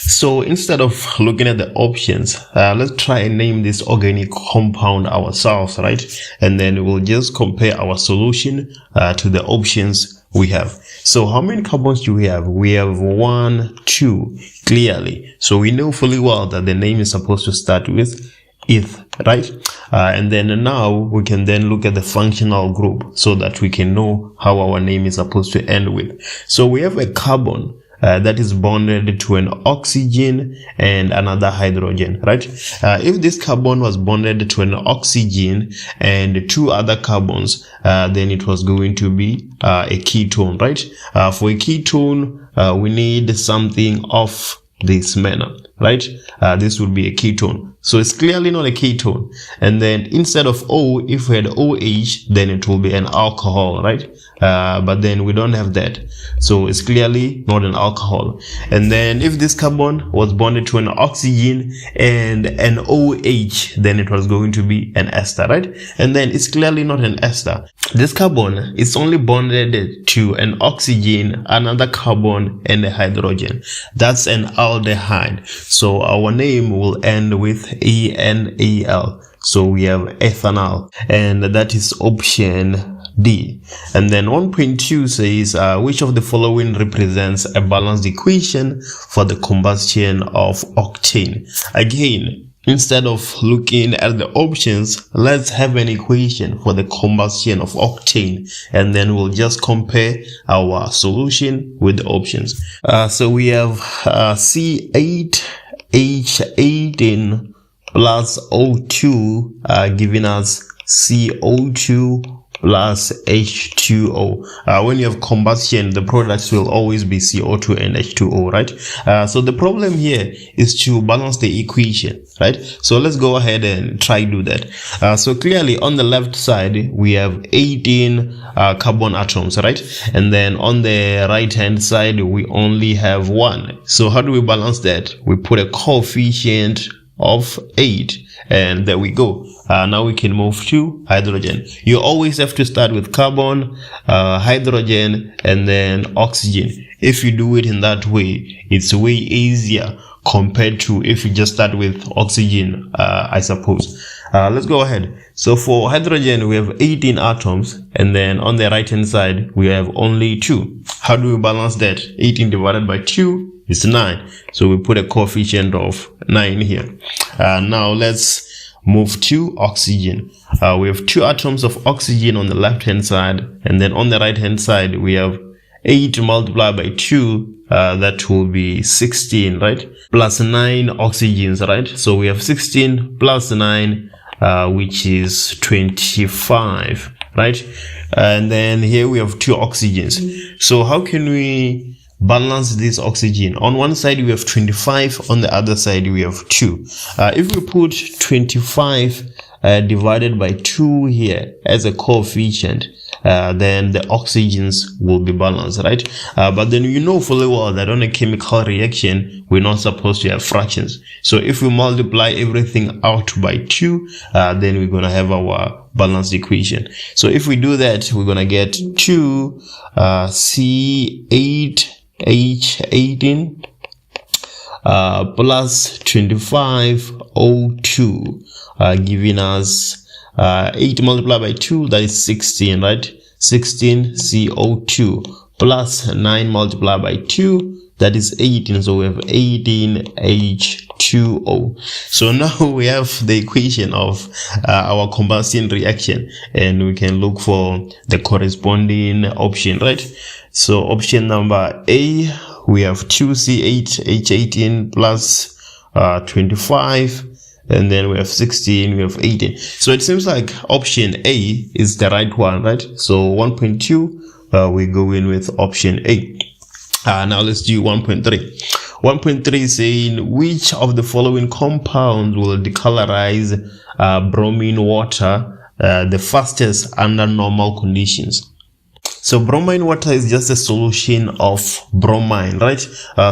So instead of looking at the options, let's try and name this organic compound ourselves, right? And then we'll just compare our solution to the options we have. So how many carbons do we have? We have 1, 2, clearly. So we know fully well that the name is supposed to start with eth, right? And then now we can then look at the functional group so that we can know how our name is supposed to end with. So we have a carbon that is bonded to an oxygen and another hydrogen, right? If this carbon was bonded to an oxygen and 2 other carbons, then it was going to be a ketone, right? For a ketone, we need something of this manner, right? This would be a ketone. So it's clearly not a ketone. And then instead of O, if we had OH, then it will be an alcohol, right? But then we don't have that. So it's clearly not an alcohol. And then if this carbon was bonded to an oxygen and an OH, then it was going to be an ester, right? And then it's clearly not an ester. This carbon is only bonded to an oxygen, another carbon, and a hydrogen. That's an aldehyde. So our name will end with ENAL. So we have ethanol, and that is option D. And then 1.2 says, which of the following represents a balanced equation for the combustion of octane? Again, instead of looking at the options, let's have an equation for the combustion of octane, and then we'll just compare our solution with the options. So we have C8H18 plus O2 giving us CO2 plus H2O. When you have combustion, the products will always be CO2 and H2O, right? So the problem here is to balance the equation, right? So let's go ahead and try do that. So clearly on the left side, we have 18 carbon atoms, right? And then on the right hand side, we only have 1. So how do we balance that? We put a coefficient of 8, and there we go. Now we can move to hydrogen. You always have to start with carbon, hydrogen, and then oxygen. If you do it in that way, it's way easier compared to if you just start with oxygen, I suppose. Let's go ahead. So for hydrogen, we have 18 atoms, and then on the right hand side, we have only 2. How do we balance that? 18 divided by 2 is 9. So we put a coefficient of 9 here. Now let's move to oxygen. We have 2 atoms of oxygen on the left hand side, and then on the right hand side we have 8 multiplied by 2, that will be 16, right? Plus 9 oxygens, right? So we have 16 plus 9, which is 25, right? And then here we have 2 oxygens. So how can we balance this oxygen? On one side we have 25, on the other side we have 2. If we put 25 divided by 2 here as a coefficient, then the oxygens will be balanced, right? But then you know fully well that on a chemical reaction, we're not supposed to have fractions. So if we multiply everything out by 2, then we're going to have our balanced equation. So if we do that, we're going to get 2 C8H18 plus 25 O2, giving us 8 multiplied by 2, that is 16, right? 16 CO2 plus 9 multiplied by 2, that is 18. So we have 18 H2O. So now we have the equation of our combustion reaction, and we can look for the corresponding option, right? So option number A, we have 2C8H18 plus 25, and then we have 16, we have 18. So it seems like option A is the right one, right? So 1.2, we go in with option A. Now let's do 1.3. 1.3 saying, which of the following compounds will decolorize bromine water the fastest under normal conditions? So bromine water is just a solution of bromine, right?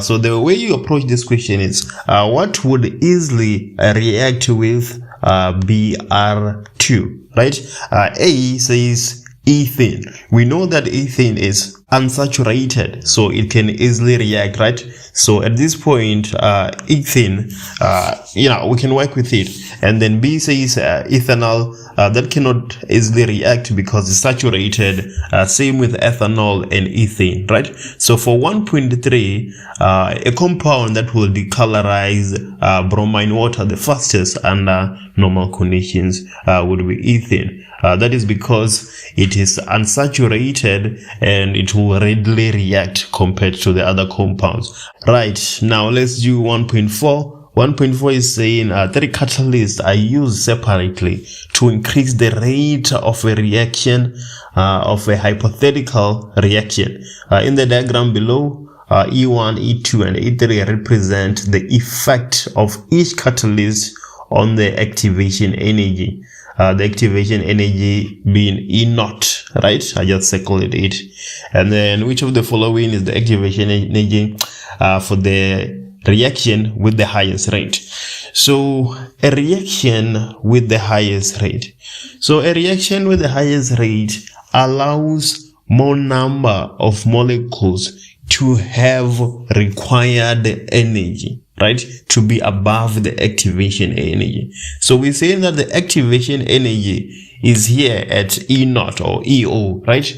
So the way you approach this question is, what would easily react with Br2, right? A says ethane. We know that ethane is unsaturated, so it can easily react, right? So at this point, ethane, we can work with it. And then B says ethanol, that cannot easily react because it's saturated. Same with ethanol and ethane, right? So for 1.3, a compound that will decolorize bromine water the fastest under normal conditions would be ethane. That is because it is unsaturated and it will readily react compared to the other compounds. Right, now let's do 1.4. 1.4 is saying 3 catalysts are used separately to increase the rate of a reaction, of a hypothetical reaction. In the diagram below, E1, E2, and E3 represent the effect of each catalyst on the activation energy. The activation energy being E0, right? I just circled it. And then which of the following is the activation energy for the reaction with the highest rate? So a reaction with the highest rate. So a reaction with the highest rate allows more number of molecules to have required energy, right, to be above the activation energy. So we're saying that the activation energy is here at E0 or EO, right?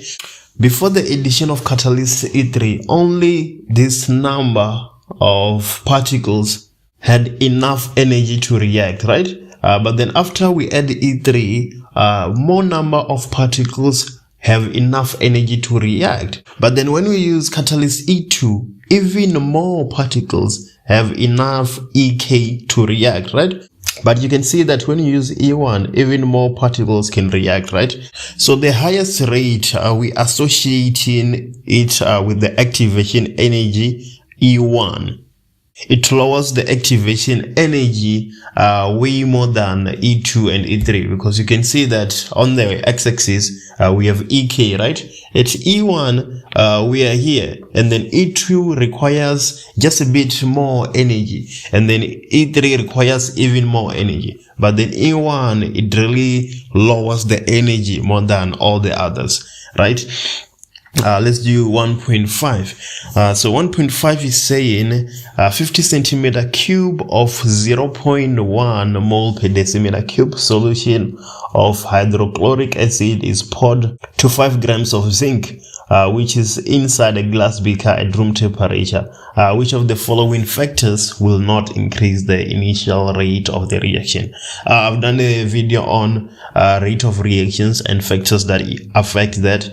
Before the addition of catalyst E3, only this number of particles had enough energy to react, right? But then after we add E3, more number of particles have enough energy to react. But then when we use catalyst E2, even more particles have enough EK to react, right? But you can see that when you use E1, even more particles can react, right? So the highest rate, we associating it with the activation energy E1. It lowers the activation energy way more than E2 and E3, because you can see that on the x-axis we have EK, right? At E1 we are here, and then E2 requires just a bit more energy, and then E3 requires even more energy. But then E1, it really lowers the energy more than all the others, right? Let's do 1.5. So 1.5 is saying 50 centimeter cube of 0.1 mole per decimeter cube solution of hydrochloric acid is poured to 5 grams of zinc, which is inside a glass beaker at room temperature. Which of the following factors will not increase the initial rate of the reaction? I've done a video on rate of reactions and factors that affect that.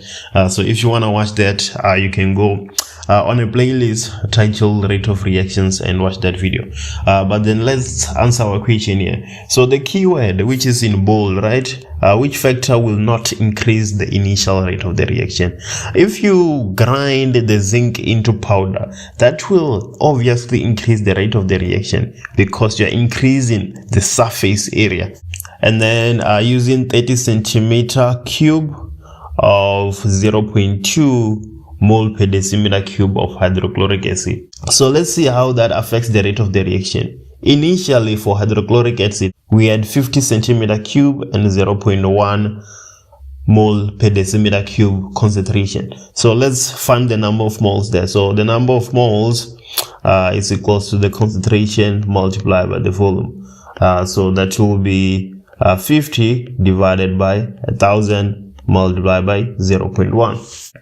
So if you want to watch that, you can go on a playlist titled rate of reactions and watch that video. But then let's answer our question here. So the keyword, which is in bold, right? Which factor will not increase the initial rate of the reaction? If you grind the zinc into powder, that will obviously increase the rate of the reaction because you're increasing the surface area. And then using 30 centimeter cube of 0.2 mole per decimeter cube of hydrochloric acid. So let's see how that affects the rate of the reaction. Initially for hydrochloric acid, we had 50 centimeter cube and 0.1 mole per decimeter cube concentration. So let's find the number of moles there. So the number of moles is equals to the concentration multiplied by the volume. So that will be 50 divided by 1000 multiplied by 0.1.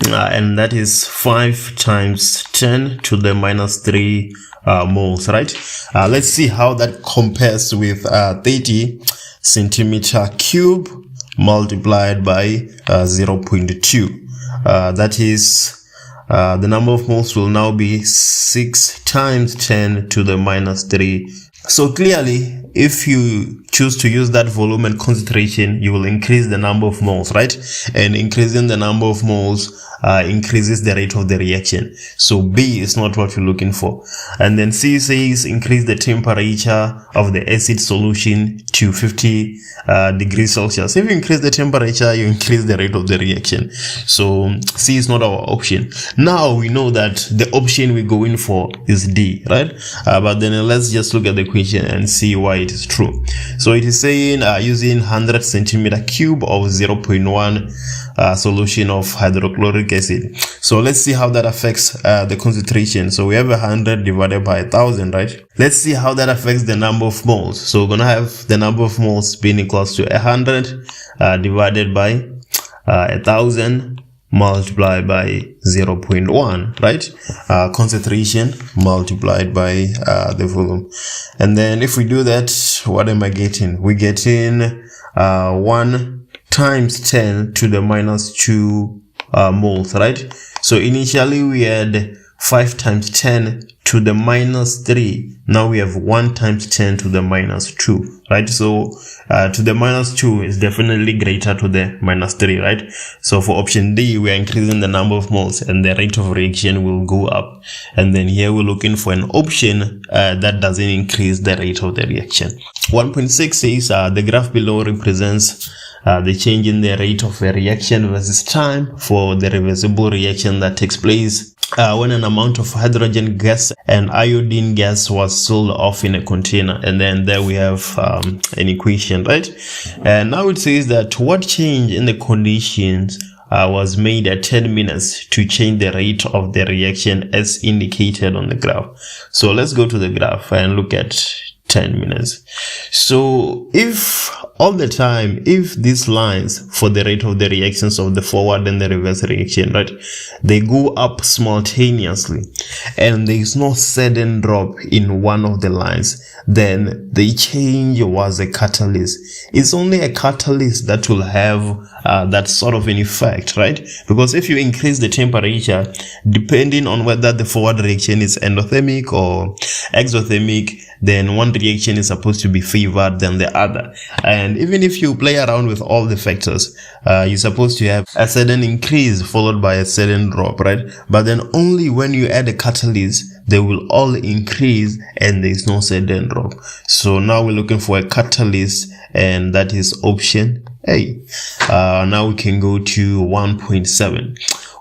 And that is 5 times 10 to the minus 3 moles, right? Let's see how that compares with 30 centimeter cube multiplied by 0.2. That is the number of moles will now be 6 times 10 to the minus 3. So clearly, if you choose to use that volume and concentration, you will increase the number of moles, right? And increasing the number of moles increases the rate of the reaction. So B is not what you're looking for. And then C says increase the temperature of the acid solution to 50 degrees Celsius. If you increase the temperature, you increase the rate of the reaction. So C is not our option. Now we know that the option we're going for is D, right? But then let's just look at the question and see why it is true. So it is saying using 100 centimeter cube of 0.1 solution of hydrochloric acid. So let's see how that affects the concentration. So we have 100 divided by 1000, right? Let's see how that affects the number of moles. So we're gonna have the number of moles being equals to 100 divided by 1000 multiplied by 0.1, right? Concentration multiplied by the volume. And then if we do that, what am I getting? We're getting 1 times 10 to the minus 2 moles, right? So initially we had 5 times 10 to the minus 3. Now we have 1 times 10 to the minus 2, right? So to the minus 2 is definitely greater to the minus 3, right? So for option D, we are increasing the number of moles and the rate of reaction will go up. And then here we're looking for an option that doesn't increase the rate of the reaction. 1.6 says the graph below represents the change in the rate of a reaction versus time for the reversible reaction that takes place when an amount of hydrogen gas and iodine gas was sold off in a container. And then there we have an equation, right? And now it says that what change in the conditions was made at 10 minutes to change the rate of the reaction as indicated on the graph. So let's go to the graph and look at 10 minutes. So if all the time, if these lines for the rate of the reactions of the forward and the reverse reaction, right, they go up simultaneously and there is no sudden drop in one of the lines, then the change was a catalyst. It's only a catalyst that will have that sort of an effect, right? Because if you increase the temperature, depending on whether the forward reaction is endothermic or exothermic, then one reaction is supposed to be favored than the other. And even if you play around with all the factors, you're supposed to have a sudden increase followed by a sudden drop, right? But then only when you add a catalyst, they will all increase and there is no sudden drop. So now we're looking for a catalyst, and that is option A. Now we can go to 1.7.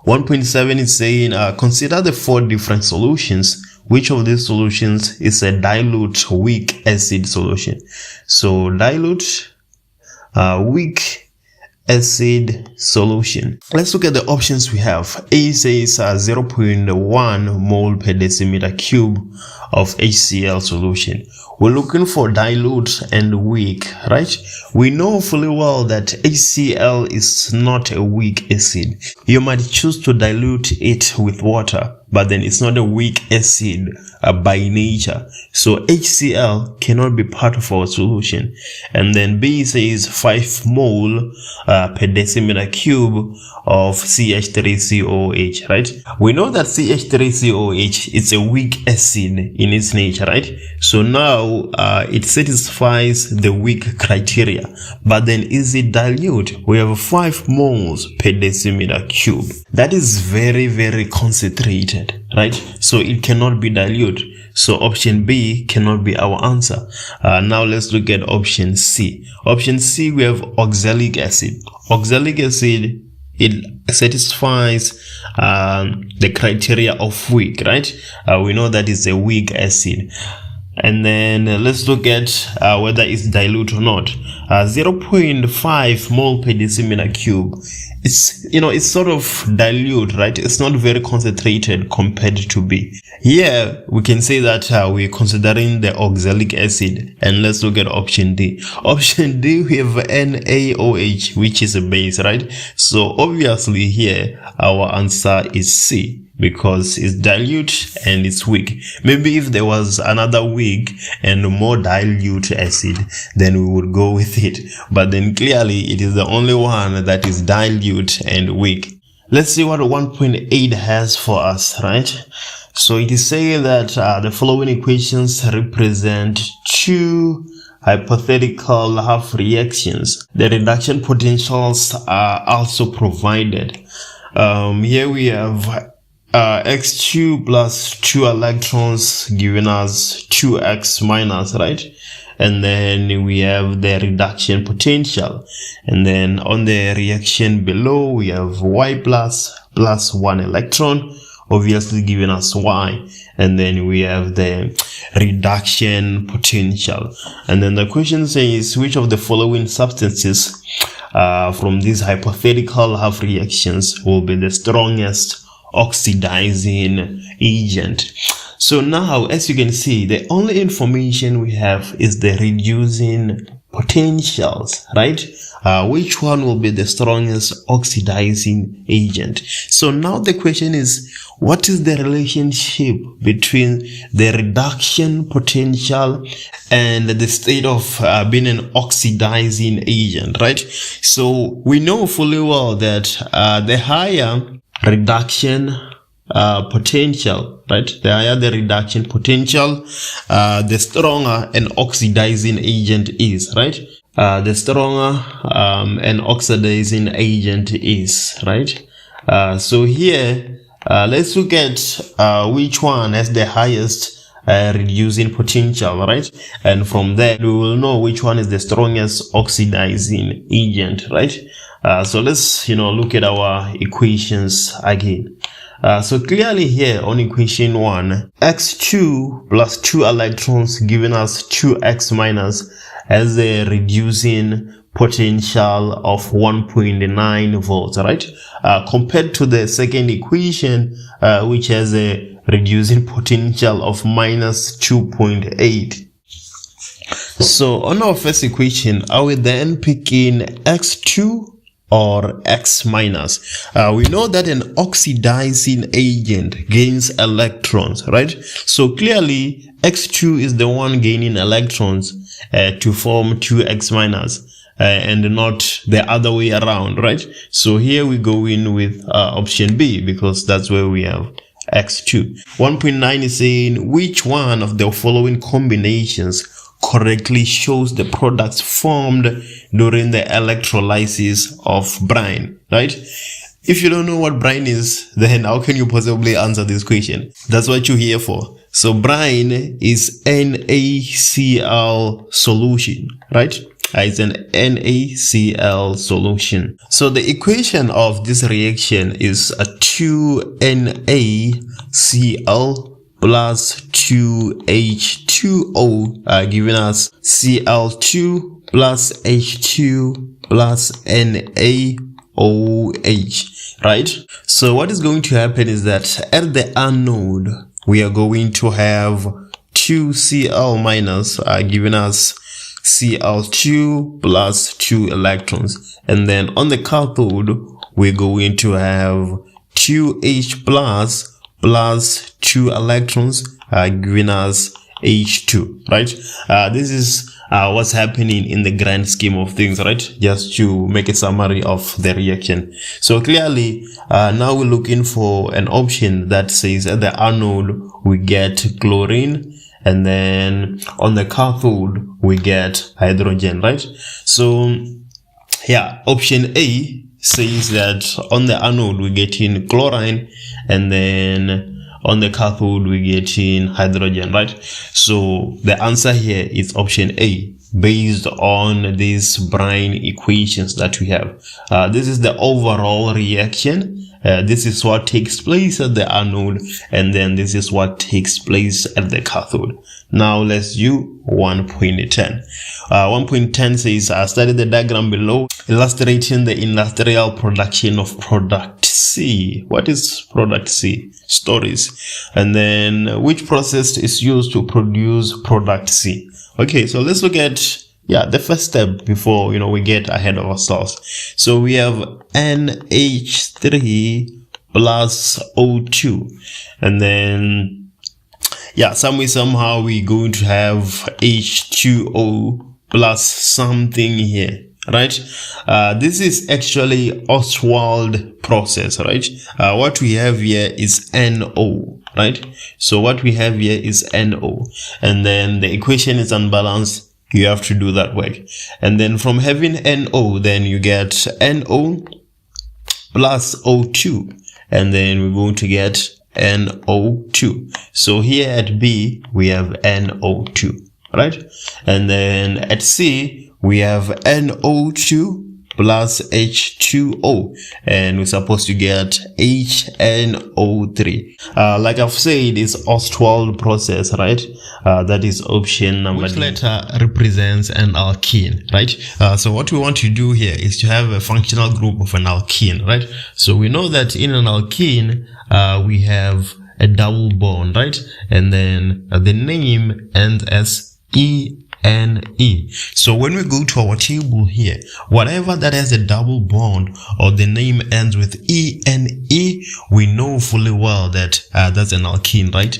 1.7 is saying consider the 4 different solutions. Which of these solutions is a dilute weak acid solution? So dilute weak acid solution. Let's look at the options we have. A says 0.1 mole per decimeter cube of HCl solution. We're looking for dilute and weak, right? We know fully well that HCl is not a weak acid. You might choose to dilute it with water, but then it's not a weak acid by nature. So HCl cannot be part of our solution. And then B says 5 mole per decimeter cube of CH3COH, right? We know that CH3COH is a weak acid in its nature, right? So now it satisfies the weak criteria. But then is it dilute? We have 5 moles per decimeter cube. That is very, very concentrated, right? So it cannot be dilute. So option B cannot be our answer. Now let's look at option C. Option C, we have oxalic acid. Oxalic acid, it satisfies the criteria of weak, right? We know that it's a weak acid. And then let's look at whether it's dilute or not. 0.5 mole per decimeter cube. It's sort of dilute, right? It's not very concentrated compared to B. Here we can say that we're considering the oxalic acid, and let's look at option D. Option D, we have NaOH, which is a base, right? So obviously here our answer is C, because it's dilute and it's weak. Maybe if there was another weak and more dilute acid, then we would go with it. But then clearly it is the only one that is dilute and weak. Let's see what 1.8 has for us, right? So it is saying that the following equations represent 2 hypothetical half reactions. The reduction potentials are also provided. Here we have x2 plus 2 electrons giving us 2x minus, right? And then we have the reduction potential. And then on the reaction below, we have y plus 1 electron obviously giving us Y. And then we have the reduction potential. And then the question says, which of the following substances from these hypothetical half reactions will be the strongest oxidizing agent? So now, as you can see, the only information we have is the reducing potentials, right? Which one will be the strongest oxidizing agent? So now the question is, what is the relationship between the reduction potential and the state of being an oxidizing agent, right? So we know fully well that the higher reduction potential, right? The higher the reduction potential, the stronger an oxidizing agent is, right? The stronger an oxidizing agent is, right? So here, let's look at which one has the highest reducing potential, right? And from there, we will know which one is the strongest oxidizing agent, right? So let's, look at our equations again. So clearly here on equation 1, x2 plus 2 electrons giving us 2x minus has a reducing potential of 1.9 volts, right? Compared to the second equation, which has a reducing potential of minus 2.8. So on our first equation, I will then pick in x2 or x minus. We know that an oxidizing agent gains electrons, right? So clearly x2 is the one gaining electrons to form 2x minus and not the other way around, right? So here we go in with option B because that's where we have x2. 1.9 is saying which one of the following combinations correctly shows the products formed during the electrolysis of brine, right? If you don't know what brine is, then how can you possibly answer this question? That's what you're here for. So brine is NaCl solution, right? It's an NaCl solution. So the equation of this reaction is a 2NaCl plus 2H2O, giving us Cl2 plus H2 plus NaOH, right? So what is going to happen is that at the anode, we are going to have 2Cl minus, giving us Cl2 plus 2 electrons. And then on the cathode, we're going to have 2H plus 2 electrons, giving us H2, right? This is what's happening in the grand scheme of things, right? Just to make a summary of the reaction. So clearly, now we're looking for an option that says at the anode, we get chlorine, and then on the cathode, we get hydrogen, right? So yeah, option A says that on the anode we get in chlorine, and then on the cathode we get in hydrogen, right? So the answer here is option A based on these brine equations that we have. This is the overall reaction. This is what takes place at the anode, and then this is what takes place at the cathode. Now let's do 1.10. 1.10 says, study the diagram below illustrating the industrial production of product C. What is product C? Stories. And then which process is used to produce product C? Okay, so let's look at the first step before we get ahead of ourselves. So we have NH3 plus O2, and then somehow we're going to have H2O plus something here, right? This is actually Ostwald process, right? What we have here is NO, right? So what we have here is NO, and then the equation is unbalanced. You have to do that work. And then from having NO, then you get NO plus O2, and then we're going to get NO2. So here at B, we have NO2, right? And then at C, we have NO2 plus H2O, and we're supposed to get HNO3. Like I've said, it's Ostwald process, right? That is option number D. Which letter represents an alkene, right? So what we want to do here is to have a functional group of an alkene, right? So we know that in an alkene, we have a double bond, right? And then the name ends as E. So when we go to our table here, whatever that has a double bond or the name ends with ENE, we know fully well that that's an alkene, right?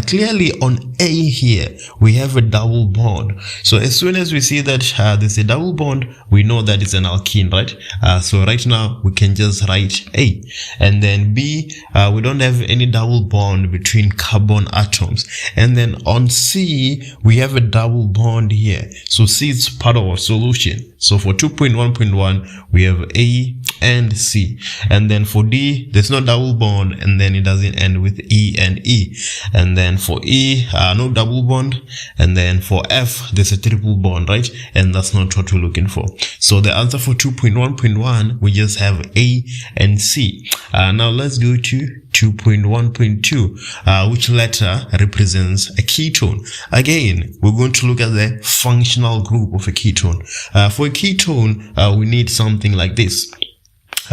Clearly on A here, we have a double bond. So as soon as we see that there's a double bond, we know that it's an alkene, right? So right now we can just write A. And then B, we don't have any double bond between carbon atoms. And then on C, we have a double bond here. So C is part of our solution. So for 2.1.1, we have A and C. And then for D, there's no double bond, and then it doesn't end with E and E. And then for E, no double bond. And then for F, there's a triple bond, right? And that's not what we're looking for. So the answer for 2.1.1, we just have A and C. Now let's go to 2.1.2, which letter represents a ketone. Again, we're going to look at the functional group of a ketone. For a ketone, we need something like this,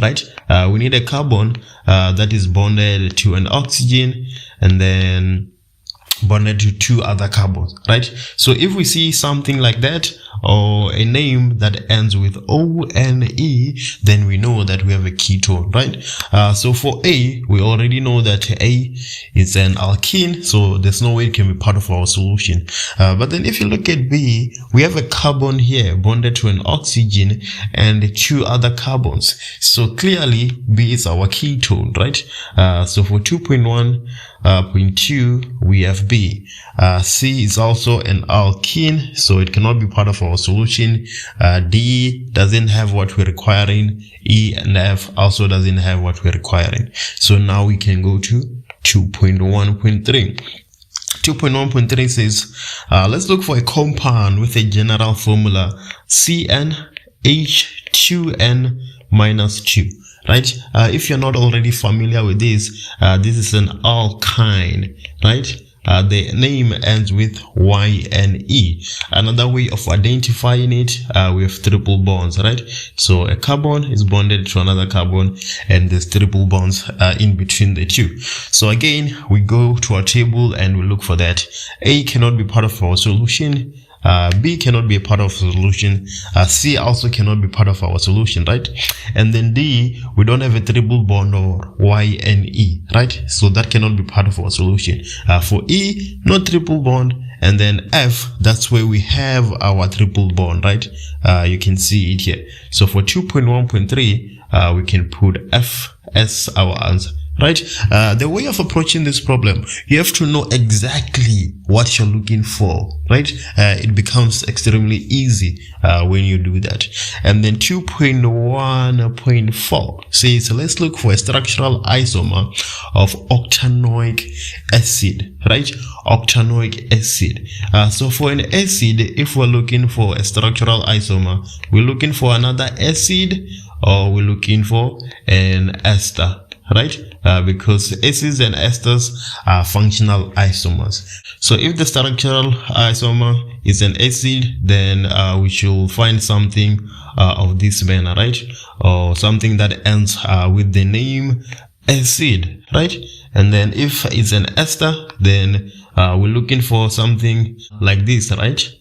right? We need a carbon that is bonded to an oxygen and then bonded to two other carbons, right? So if we see something like that, or a name that ends with ONE, then we know that we have a ketone, right? So for A, we already know that A is an alkene, so there's no way it can be part of our solution. But then if you look at B, we have a carbon here bonded to an oxygen and two other carbons. So clearly B is our ketone, right? So for 2.1.2, we have B. C is also an alkene, so it cannot be part of our solution. D doesn't have what we're requiring. E and F also doesn't have what we're requiring. So now we can go to 2.1.3. 2.1.3 says, let's look for a compound with a general formula CnH2n minus 2. Right? If you're not already familiar with this is an alkyne, right? The name ends with YNE. Another way of identifying it, we have triple bonds, right? So a carbon is bonded to another carbon, and there's triple bonds in between the two. So again, we go to our table and we look for that. A cannot be part of our solution. B cannot be a part of the solution. C also cannot be part of our solution, right? And then D, we don't have a triple bond or YNE, right? So that cannot be part of our solution. For E, no triple bond. And then F, that's where we have our triple bond, right? You can see it here. So for 2.1.3, we can put F as our answer. Right? The way of approaching this problem, you have to know exactly what you're looking for, right? It becomes extremely easy when you do that. And then 2.1.4 says, let's look for a structural isomer of octanoic acid, right? Octanoic acid. So for an acid, if we're looking for a structural isomer, we're looking for another acid or we're looking for an ester, right? Because acids and esters are functional isomers. So if the structural isomer is an acid, then we should find something of this manner, right? Or something that ends with the name acid, right? And then if it's an ester, then we're looking for something like this, right?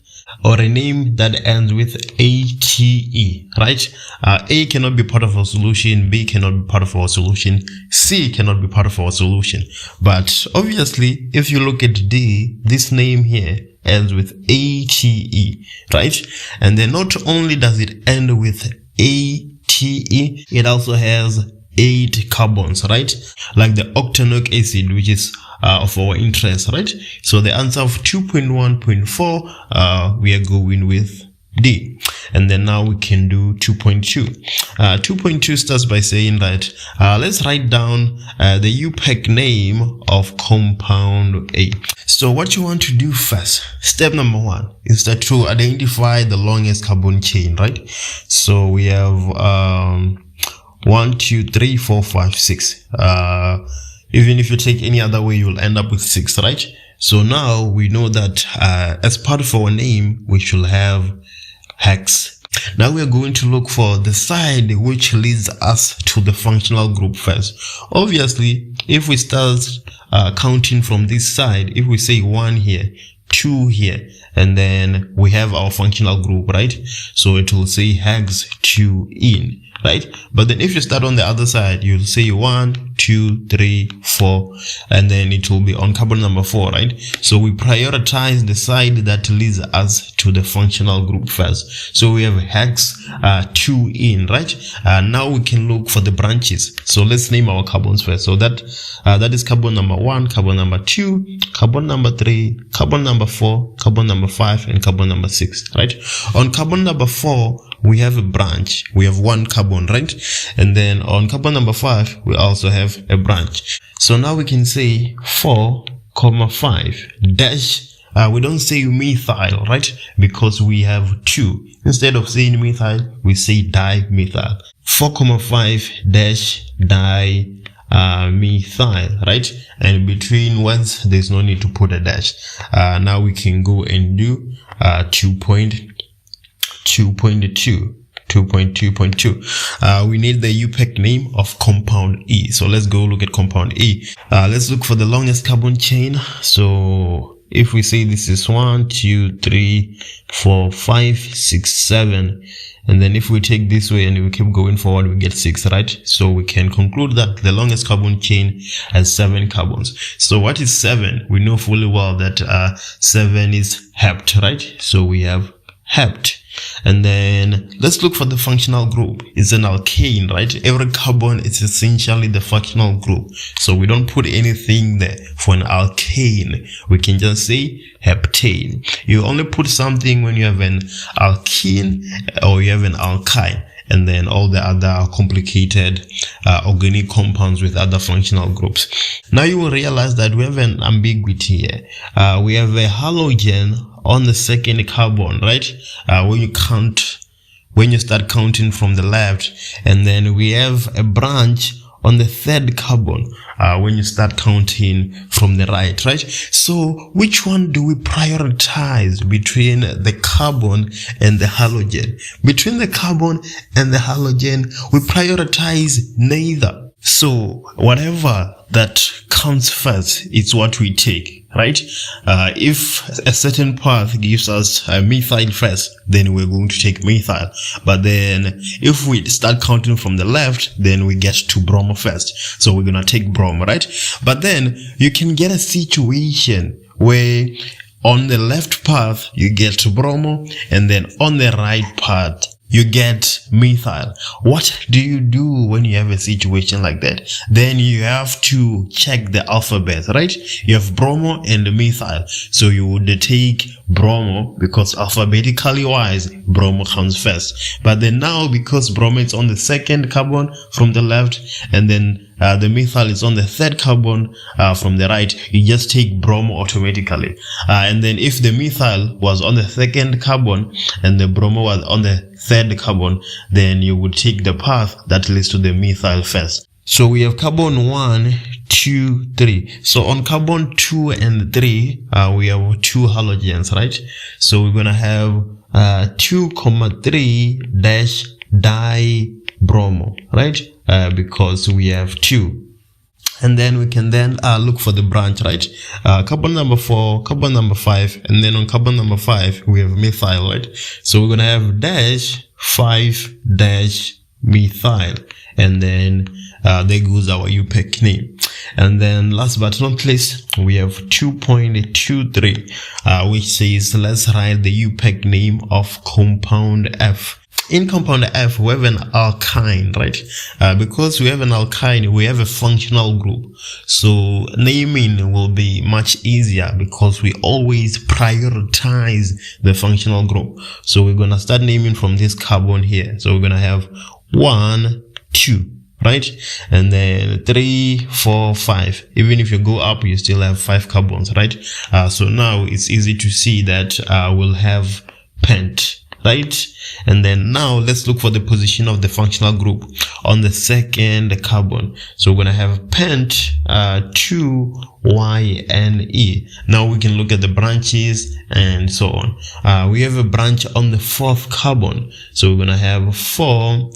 Or a name that ends with ATE, right? A cannot be part of our solution, B cannot be part of our solution, C cannot be part of our solution. But obviously, if you look at D, this name here ends with ATE, right? And then not only does it end with ATE, it also has 8 carbons, right? Like the octanoic acid, which is of our interest, right? So the answer of 2.1.4, we are going with D. And then now we can do 2.2. 2.2 starts by saying that let's write down the IUPAC name of compound A. So what you want to do first, step number 1, is that to identify the longest carbon chain, right? So we have 1, 2, 3, 4, 5, 6. Even if you take any other way, you'll end up with 6, right? So now we know that as part of our name, we should have hex. Now we are going to look for the side which leads us to the functional group first. Obviously, if we start counting from this side, if we say 1 here, 2 here, and then we have our functional group, right? So it will say hex 2 in, right? But then if you start on the other side, you'll say 1, 2, 3, 4, and then it will be on carbon number 4, right? So we prioritize the side that leads us to the functional group first. So we have hex 2 in, right? Now we can look for the branches. So let's name our carbons first. So that is carbon number 1, carbon number 2, carbon number 3, carbon number 4, carbon number 5, and carbon number 6, right? On carbon number 4, we have a branch. We have 1 carbon, right? And then on carbon number 5, we also have a branch. So now we can say 4, 5 dash. We don't say methyl, right? Because we have 2. Instead of saying methyl, we say dimethyl. 4, 5 dash methyl, right? And between words, there's no need to put a dash. Now we can go and do 2.2. 2.2.2. We need the IUPAC name of compound E. So let's go look at compound E. Let's look for the longest carbon chain. So if we say this is 1, 2, 3, 4, 5, 6, 7, and then if we take this way and we keep going forward, we get 6, right? So we can conclude that the longest carbon chain has 7 carbons. So what is 7? We know fully well that 7 is hept, right? So we have hept. And then let's look for the functional group. It's an alkane, right? Every carbon is essentially the functional group. So we don't put anything there for an alkane. We can just say heptane. You only put something when you have an alkene or you have an alkyne. And then all the other complicated organic compounds with other functional groups. Now you will realize that we have an ambiguity here. We have a halogen on the second carbon, right? When you start counting from the left, and then we have a branch on the third carbon when you start counting from the right? So which one do we prioritize between the carbon and the halogen? Between the carbon and the halogen, we prioritize neither. So whatever that comes first, it's what we take, right? If a certain path gives us methyl first, then we're going to take methyl. But then if we start counting from the left, then we get to bromo first. So we're going to take bromo, right? But then you can get a situation where on the left path, you get to bromo, and then on the right path, you get methyl. What do you do when you have a situation like that? Then you have to check the alphabet, right? You have bromo and methyl. So you would take bromo because alphabetically wise, bromo comes first. But then now, because bromo is on the second carbon from the left, and then the methyl is on the third carbon from the right, you just take bromo automatically. And then if the methyl was on the second carbon and the bromo was on the third carbon, then you would take the path that leads to the methyl first. So we have carbon 1, 2, 3. So on carbon 2 and 3, we have 2 halogens, right? So we're going to have 2,3 dash dibromo, right? Because we have 2. And then we can then look for the branch, right? Carbon number 4, carbon number 5, and then on carbon number 5, we have methyl, right? So we're going to have dash 5 dash methyl. And then there goes our IUPAC name. And then last but not least, we have 2.23, which says let's write the IUPAC name of compound F. in compound F, we have an alkyne, right? Because we have an alkyne, we have a functional group. So naming will be much easier because we always prioritize the functional group. So we're going to start naming from this carbon here. So we're going to have 1, 2, right? And then 3, 4, 5. Even if you go up, you still have 5 carbons, right? So now it's easy to see that we'll have pent, right? And then now let's look for the position of the functional group on the second carbon. So we're going to have pent 2YNE. Now we can look at the branches and so on. We have a branch on the fourth carbon. So we're going to have 4-methyl.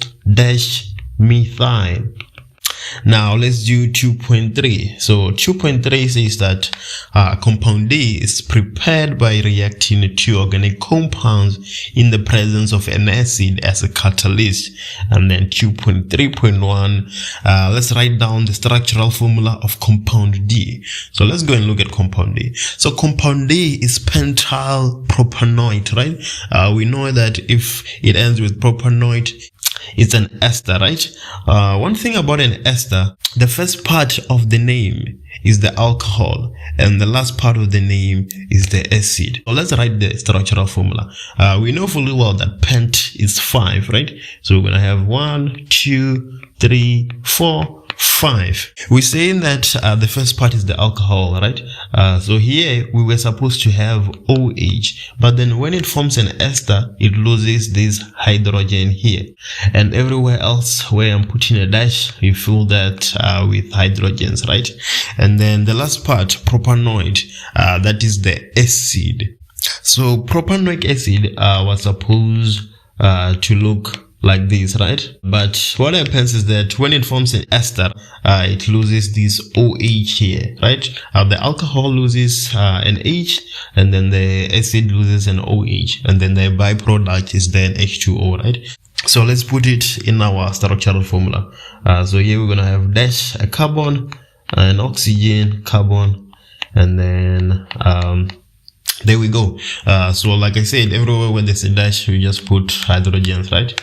Now let's do 2.3. So 2.3 says that compound D is prepared by reacting two organic compounds in the presence of an acid as a catalyst. And then 2.3.1, let's write down the structural formula of compound D. So let's go and look at compound D. So compound D is pentyl propanoid, right? We know that if it ends with propanoid, it's an ester, right? One thing about an ester, the first part of the name is the alcohol and the last part of the name is the acid. So let's write the structural formula. We know fully well that pent is 5, right? So we're going to have 1, 2, 3, 4, 5. We're saying that the first part is the alcohol, right? So here we were supposed to have OH, but then when it forms an ester, it loses this hydrogen here. And everywhere else where I'm putting a dash, you fill that with hydrogens, right? And then the last part, propanoid, that is the acid. So propanoic acid was supposed to look like this, right? But what happens is that when it forms an ester, it loses this OH here, right? The alcohol loses an H, and then the acid loses an OH, and then the byproduct is then H2O, right? So let's put it in our structural formula. So here we're gonna have dash a carbon, an oxygen, carbon, and then there we go. So like I said, everywhere when there's a dash, we just put hydrogens, right?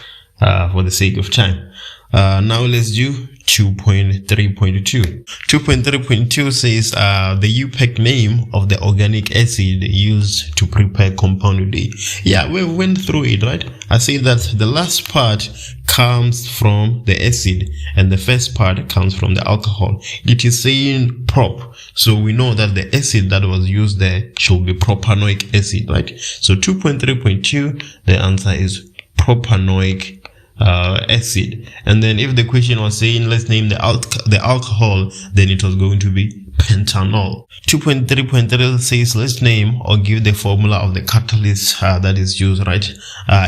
For the sake of time. Now let's do 2.3.2. 2.3.2 says the IUPAC name of the organic acid used to prepare compound D. Yeah, we went through it, right? I say that the last part comes from the acid and the first part comes from the alcohol. It is saying prop, so we know that the acid that was used there should be propanoic acid, right? So 2.3.2, the answer is propanoic acid. And then if the question was saying let's name the alcohol, then it was going to be pentanol. 2.3.3 says let's name or give the formula of the catalyst that is used, right?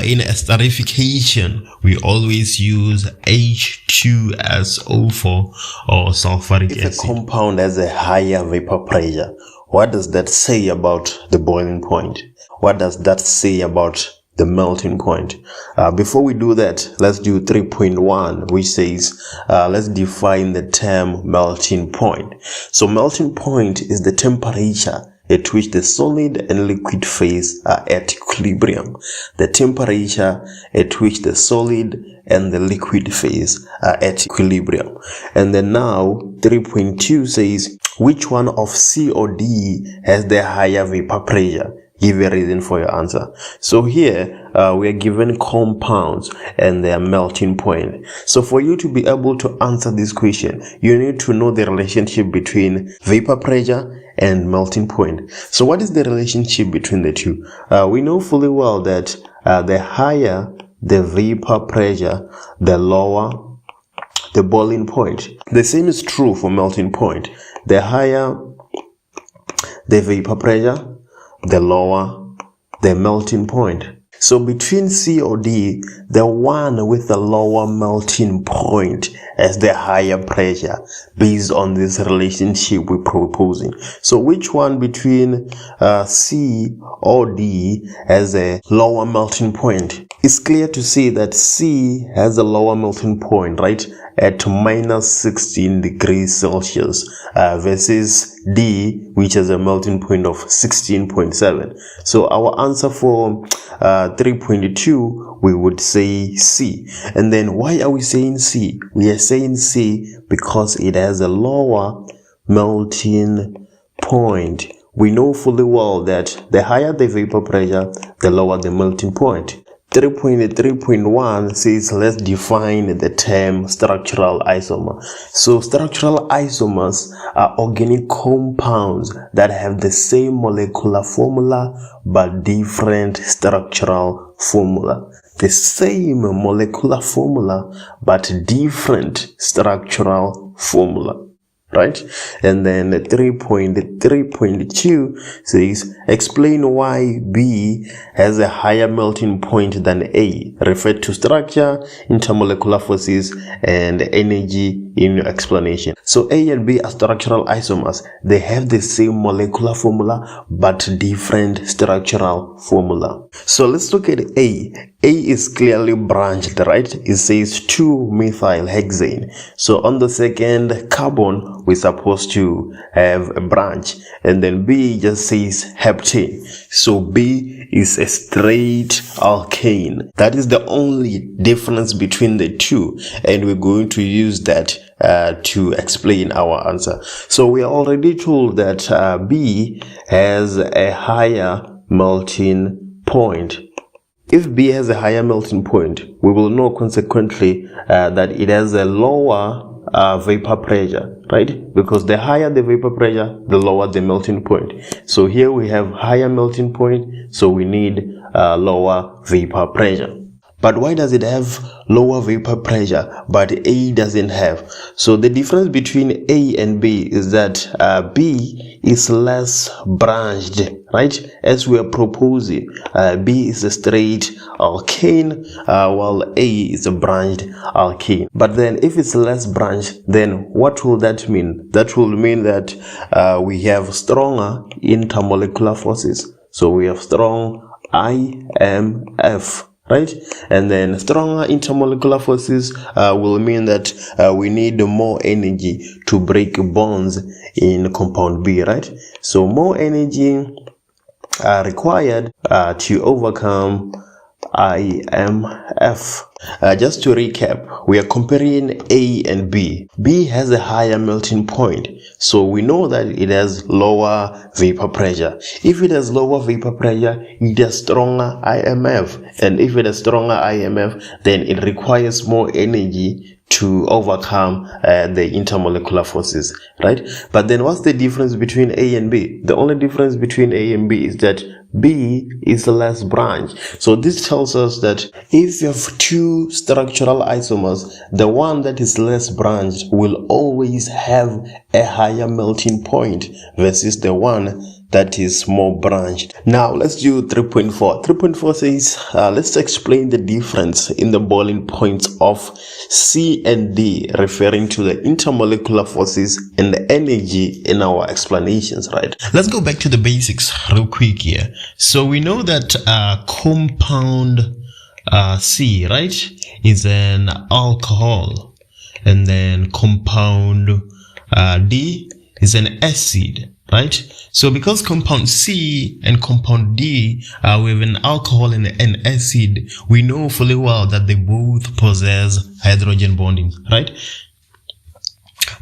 In esterification, we always use H2SO4 or sulfuric acid. If a compound has a higher vapor pressure, what does that say about the boiling point? What does that say about the melting point? Before we do that, let's do 3.1, which says let's define the term melting point. So melting point is the temperature at which the solid and liquid phase are at equilibrium. The temperature at which the solid and the liquid phase are at equilibrium. And then now 3.2 says which one of C or D has the higher vapor pressure? Give a reason for your answer. So here we are given compounds and their melting point. So for you to be able to answer this question, you need to know the relationship between vapor pressure and melting point. So what is the relationship between the two? We know fully well that the higher the vapor pressure, the lower the boiling point. The same is true for melting point. The higher the vapor pressure, the lower the melting point. So between C or D, the one with the lower melting point has the higher pressure based on this relationship we're proposing. So which one between C or D has a lower melting point? it's clear to see that C has a lower melting point, right, at minus 16 degrees Celsius versus D, which has a melting point of 16.7. So our answer for 3.2, we would say C. And then why are we saying C? We are saying C because it has a lower melting point. We know fully well that the higher the vapor pressure, the lower the melting point. 3.3.1 says let's define the term structural isomer. So structural isomers are organic compounds that have the same molecular formula but different structural formula. The same molecular formula but different structural formula. Right? And then 3.3.2 says explain why B has a higher melting point than A, referred to structure, intermolecular forces, and energy in your explanation. So A and B are structural isomers. They have the same molecular formula but different structural formula. So let's look at A. A is clearly branched, right? It says 2-methylhexane. So on the second carbon, we're supposed to have a branch. And then B just says heptane. So B is a straight alkane. That is the only difference between the two. And we're going to use that to explain our answer. So we are already told that B has a higher melting point. If B has a higher melting point, we will know consequently that it has a lower vapor pressure, right? Because the higher the vapor pressure, the lower the melting point. So here we have higher melting point, so we need lower vapor pressure. But why does it have lower vapor pressure but A doesn't have? So the difference between A and B is that B is less branched, right? As we are proposing, B is a straight alkane while A is a branched alkane. But then if it's less branched, then what will that mean? That will mean that we have stronger intermolecular forces. So we have strong IMF. Right? And then stronger intermolecular forces will mean that we need more energy to break bonds in compound B, right? So more energy are required to overcome IMF. Just to recap, we are comparing A and B. B has a higher melting point, so we know that it has lower vapor pressure. If it has lower vapor pressure, it has stronger IMF, and if it has stronger IMF, then it requires more energy to overcome the intermolecular forces, right? But then what's the difference between A and B? The only difference between A and B is that B is less branched. So this tells us that if you have two structural isomers, the one that is less branched will always have a higher melting point versus the one that is more branched. Now let's do 3.4. 3.4 says let's explain the difference in the boiling points of C and D, referring to the intermolecular forces and the energy in our explanations, right? Let's go back to the basics real quick here. So we know that compound C, right, is an alcohol, and then compound D is an acid, right? So because compound C and compound D are with an alcohol and an acid, we know fully well that they both possess hydrogen bonding, right?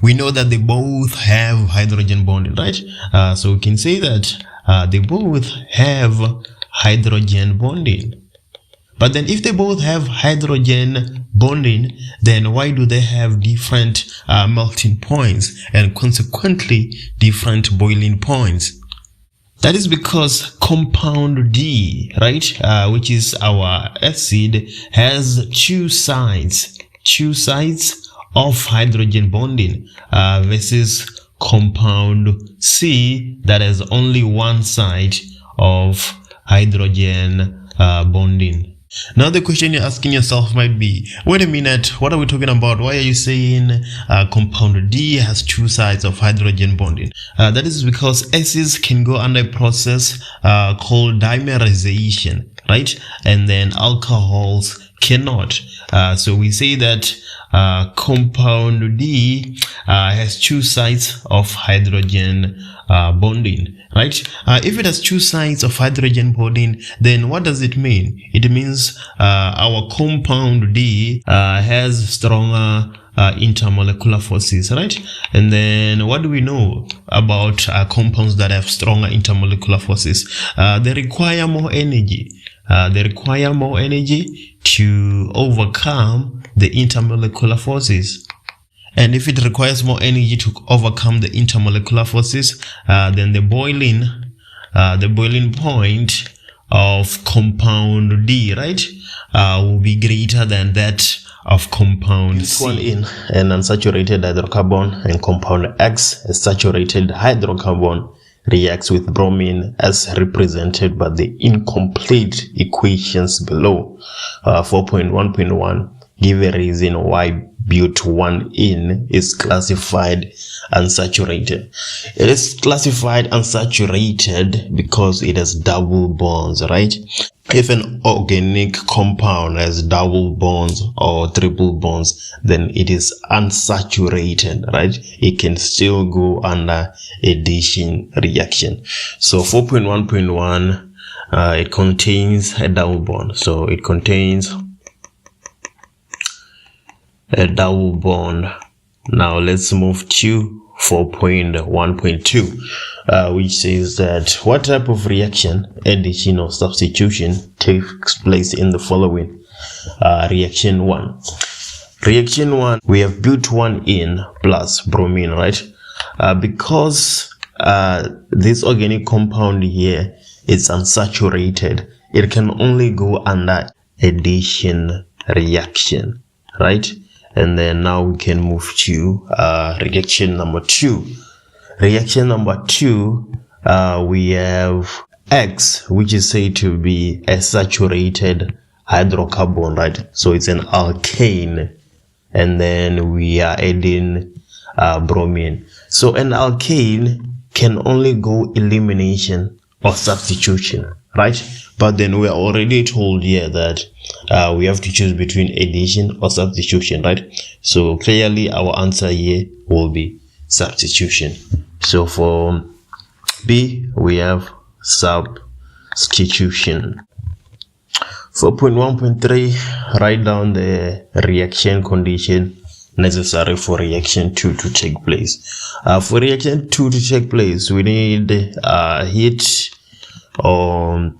We know that they both have hydrogen bonding, right? So we can say that they both have hydrogen bonding. But then if they both have hydrogen bonding, then why do they have different melting points and consequently different boiling points? That is because compound D, right, which is our acid, has two sides of hydrogen bonding versus compound C that has only one side of hydrogen bonding. Now the question you're asking yourself might be, wait a minute, what are we talking about? Why are you saying compound D has two sides of hydrogen bonding? That is because acids can go under a process called dimerization. right? And then alcohols cannot. So we say that compound D has two sides of hydrogen bonding, right? If it has two sides of hydrogen bonding, then what does it mean? It means our compound D has stronger intermolecular forces, right? And then what do we know about compounds that have stronger intermolecular forces? They require more energy. To overcome the intermolecular forces. And if it requires more energy to overcome the intermolecular forces, then the boiling point of compound D, right, will be greater than that of compound C. One in an unsaturated hydrocarbon, and compound X, a saturated hydrocarbon, reacts with bromine as represented by the incomplete equations below. 4.1.1 give a reason why but1-in is classified unsaturated. It is classified unsaturated because it has double bonds, right? If an organic compound has double bonds or triple bonds, then it is unsaturated, right? It can still go under addition reaction. So 4.1.1, it contains a double bond. So it contains a double bond. Now let's move to 4.1.2, which says that what type of reaction, addition or substitution, takes place in the following. Reaction 1. Reaction 1, we have but1-in plus bromine, right? Because this organic compound here is unsaturated, it can only go under addition reaction, right? And then now we can move to reaction number 2. Reaction number 2, we have X, which is said to be a saturated hydrocarbon, right? So it's an alkane, and then we are adding bromine. So an alkane can only go elimination or substitution, right? But then we are already told here that we have to choose between addition or substitution, right? So clearly our answer here will be substitution. So for B, we have substitution. 4.1.3, write down the reaction condition necessary for reaction 2 to take place. For reaction 2 to take place, we need heat, or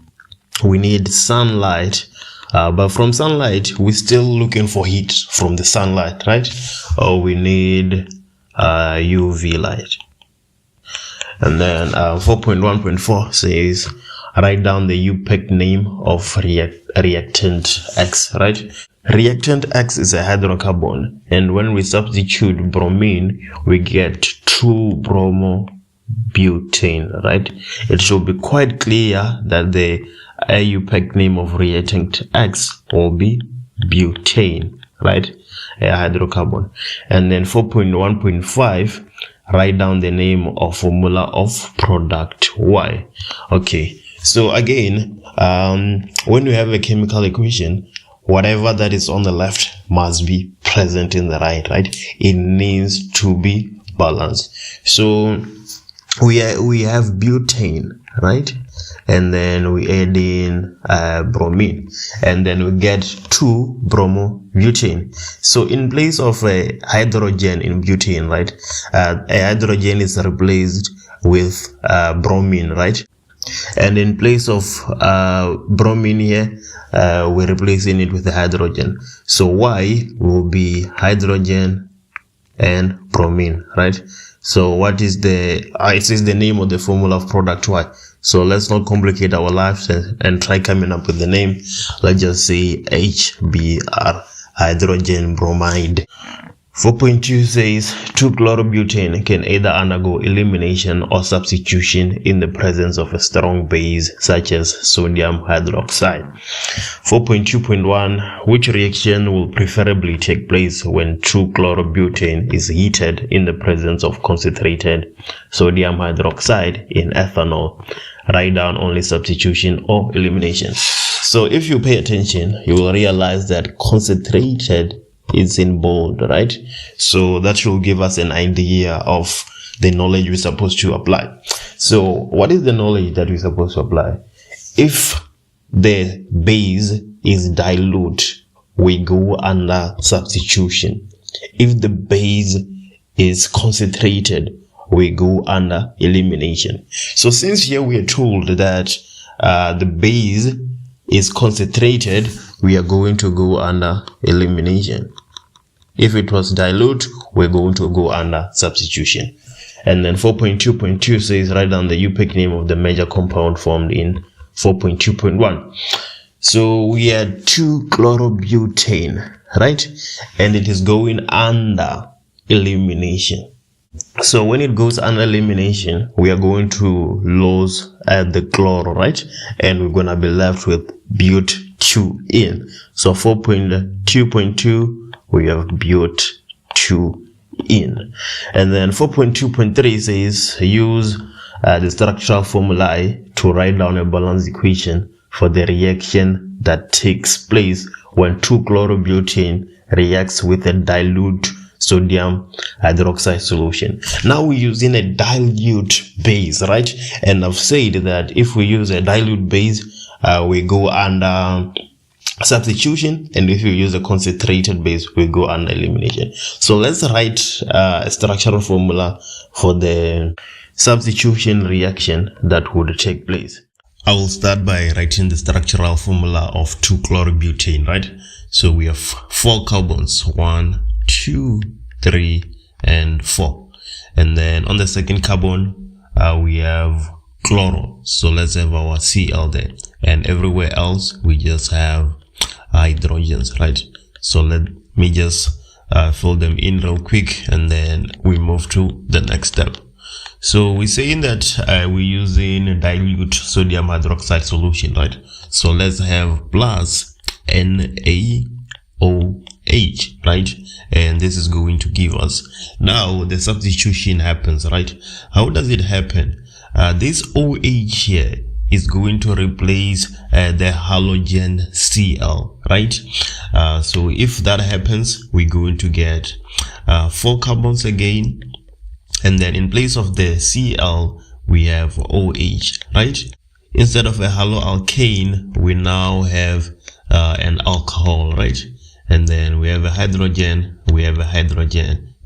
we need sunlight, but from sunlight we're still looking for heat from the sunlight, right? Or we need UV light. And then 4.1.4 says write down the IUPAC name of reactant X, right? Reactant X is a hydrocarbon, and when we substitute bromine we get 2-bromobutane, right? It should be quite clear that the IUPAC name of reactant X will be butane, right? A hydrocarbon. And then 4.1.5, write down the name or formula of product Y. Okay, so again, when we have a chemical equation, whatever that is on the left must be present in the right, right? It needs to be balanced. So we have butane, right? And then we add in bromine, and then we get 2-bromobutane. So in place of a hydrogen in butane, right, a hydrogen is replaced with bromine, right? And in place of bromine here, we're replacing it with a hydrogen. So Y will be hydrogen and bromine, right? So what is the it is the name of the formula of product Y. So let's not complicate our lives and try coming up with the name. Let's just say HBr, hydrogen bromide. 4.2 says 2-chlorobutane can either undergo elimination or substitution in the presence of a strong base such as sodium hydroxide. 4.2.1 which reaction will preferably take place when 2-chlorobutane is heated in the presence of concentrated sodium hydroxide in ethanol? Write down only substitution or elimination. So if you pay attention, you will realize that concentrated is in bold, right? So that will give us an idea of the knowledge we're supposed to apply. So what is the knowledge that we're supposed to apply? If the base is dilute, we go under substitution. If the base is concentrated, we go under elimination. So since here we are told that the base is concentrated, we are going to go under elimination. If it was dilute, we're going to go under substitution. And then 4.2.2 says write down the IUPAC name of the major compound formed in 4.2.1. So we had 2-chlorobutane, right? And it is going under elimination. So when it goes under elimination, we are going to lose the chloro, right? And we're going to be left with but2-ene. So 4.2.2, we have but2-ene. And then 4.2.3 says use the structural formulae to write down a balanced equation for the reaction that takes place when 2-chlorobutane reacts with a dilute sodium hydroxide solution. Now we're using a dilute base, right? And I've said that if we use a dilute base, we go under substitution, and if you use a concentrated base, we go under elimination. So let's write a structural formula for the substitution reaction that would take place. I will start by writing the structural formula of 2-chlorobutane, right? So we have 4 carbons, 1, 2, 3, and 4. And then on the second carbon, we have chloro. So let's have our Cl there. And everywhere else, we just have hydrogens, right? So let me just fill them in real quick, and then we move to the next step. So we're saying that we're using dilute sodium hydroxide solution, right? So let's have plus NaOH, right? And this is going to give us, now the substitution happens, right? How does it happen? This OH here is going to replace the halogen Cl, right? So if that happens, we're going to get 4 carbons again, and then in place of the Cl we have OH, right? Instead of a haloalkane, we now have an alcohol, right? And then we have a hydrogen,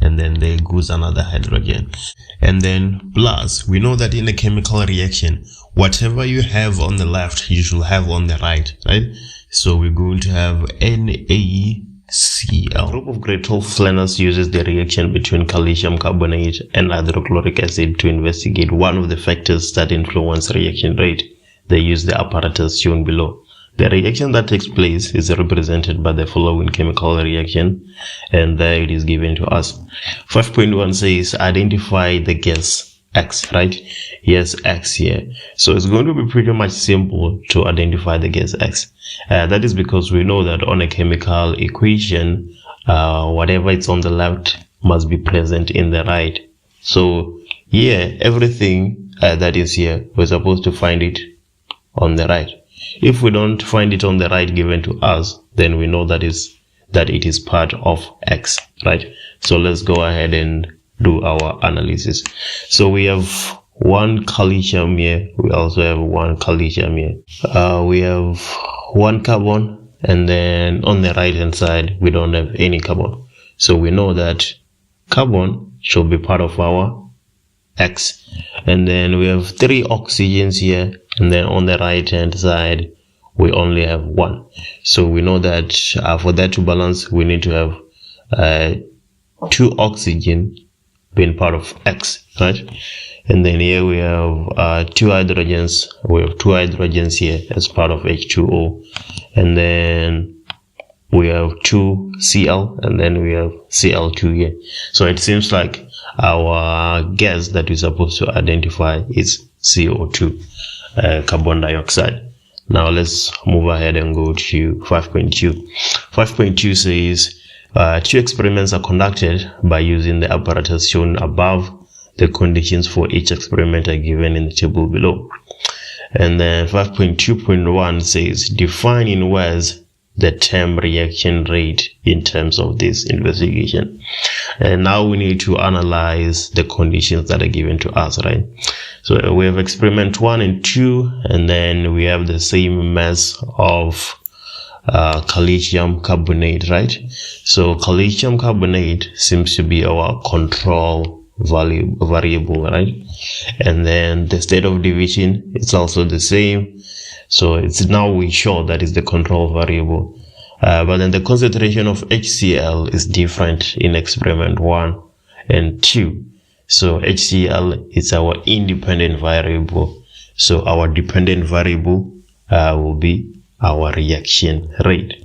and then there goes another hydrogen. And then plus, we know that in a chemical reaction, whatever you have on the left, you should have on the right, right? So we're going to have NaCl. A group of grade 12 learners uses the reaction between calcium carbonate and hydrochloric acid to investigate one of the factors that influence reaction rate. They use the apparatus shown below. The reaction that takes place is represented by the following chemical reaction, and there it is given to us. 5.1 says identify the gas X, right? Yes, X here. So it's going to be pretty much simple to identify the gas X. That is because we know that on a chemical equation, whatever is on the left must be present in the right. So here, everything that is here, we're supposed to find it on the right. If we don't find it on the right given to us, then we know that it is part of X, right? So let's go ahead and do our analysis. So we have 1 calcium here, we also have 1 calcium here. We have 1 carbon, and then on the right hand side we don't have any carbon. So we know that carbon should be part of our X. And then we have 3 oxygens here, and then on the right hand side we only have 1. So we know that for that to balance, we need to have 2 oxygen being part of X, right? And then here we have 2 hydrogens. We have 2 hydrogens here as part of H2O, and then we have 2Cl, and then we have Cl2 here. So it seems like our gas that we're supposed to identify is CO2, carbon dioxide. Now let's move ahead and go to 5.2. 5.2 says 2 experiments are conducted by using the apparatus shown above. The conditions for each experiment are given in the table below. And then 5.2.1 says define in words the term reaction rate in terms of this investigation. And now we need to analyze the conditions that are given to us, right? So we have experiment 1 and 2, and then we have the same mass of calcium carbonate, right? So calcium carbonate seems to be our control variable, right? And then the state of division is also the same, so it's now we show that is the control variable, but then the concentration of HCl is different in experiment 1 and 2. So HCl is our independent variable, so our dependent variable will be our reaction rate.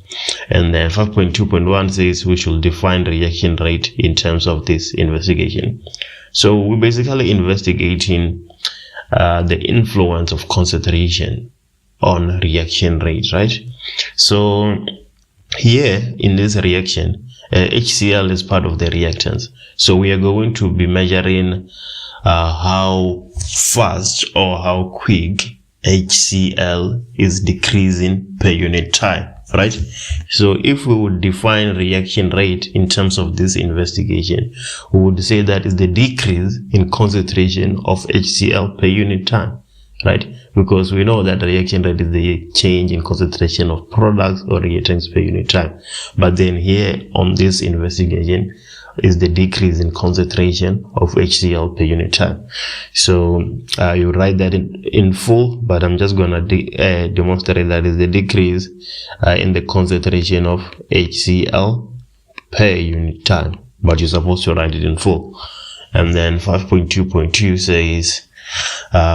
And then 5.2.1 says we should define reaction rate in terms of this investigation. So we're basically investigating the influence of concentration on reaction rate, right? So here in this reaction, HCl is part of the reactants. So we are going to be measuring how fast or how quick HCl is decreasing per unit time, right? So if we would define reaction rate in terms of this investigation, we would say that is the decrease in concentration of HCl per unit time, right? Because we know that the reaction rate is the change in concentration of products or reactants per unit time. But then here on this investigation is the decrease in concentration of HCl per unit time. So you write that in full, but I'm just gonna demonstrate that is the decrease in the concentration of HCl per unit time, but you're supposed to write it in full. And then 5.2.2 says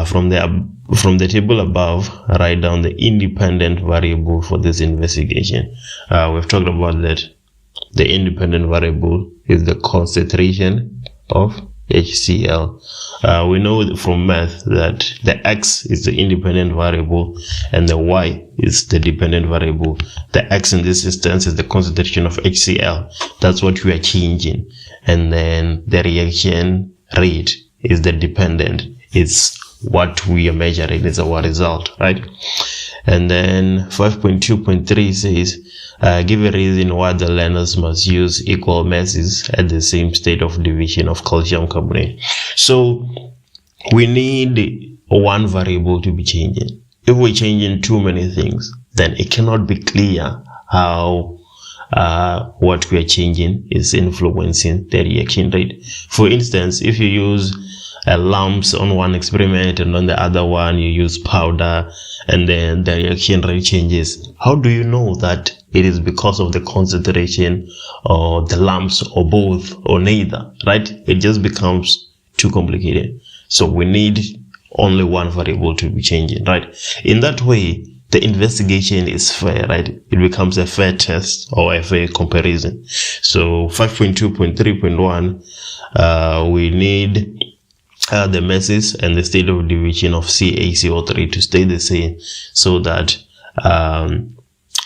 from the table above, write down the independent variable for this investigation. We've talked about that. The independent variable is the concentration of HCl. We know from math that the X is the independent variable and the Y is the dependent variable. The X in this instance is the concentration of HCl. That's what we are changing. And then the reaction rate is the dependent. It's what we are measuring, is our result, right? And then 5.2.3 says give a reason why the learners must use equal masses at the same state of division of calcium carbonate. So we need one variable to be changing. If we're changing too many things, then it cannot be clear how what we are changing is influencing the reaction rate. For instance, if you use lumps on one experiment and on the other one you use powder, and then the reaction rate changes, how do you know that it is because of the concentration or the lumps or both or neither, right? It just becomes too complicated. So we need only one variable to be changing, right? In that way, the investigation is fair, right? It becomes a fair test or a fair comparison. So 5.2.3.1, we need the masses and the state of division of CaCO3 to stay the same, so that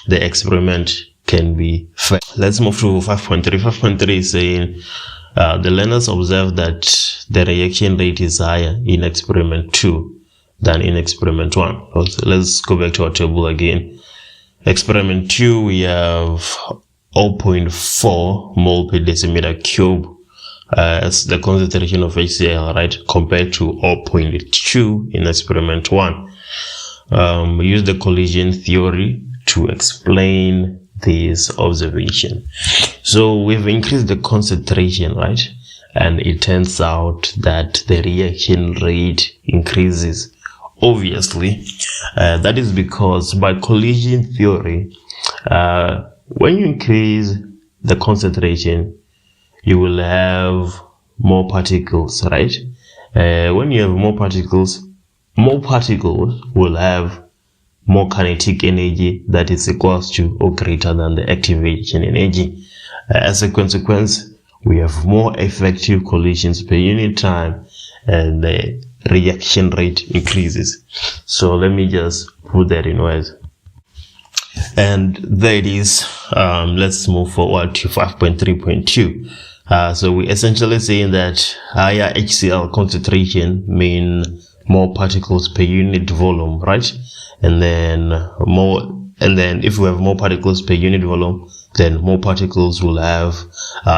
the experiment can be fair. Let's move to 5.3. 5.3 is saying the learners observe that the reaction rate is higher in experiment 2 than in experiment 1. So let's go back to our table again. Experiment 2, we have 0.4 mole per decimeter cube as the concentration of HCl, right, compared to 0.2 in experiment 1. We use the collision theory to explain this observation. So we've increased the concentration, right, and it turns out that the reaction rate increases. Obviously, that is because by collision theory, when you increase the concentration, you will have more particles, right? When you have more particles will have more kinetic energy that is equals to or greater than the activation energy. As a consequence, we have more effective collisions per unit time and the reaction rate increases. So let me just put that in words. And there it is. Let's move forward to 5.3.2. So we essentially saying that higher HCl concentration mean more particles per unit volume, right? And then if we have more particles per unit volume, then more particles will have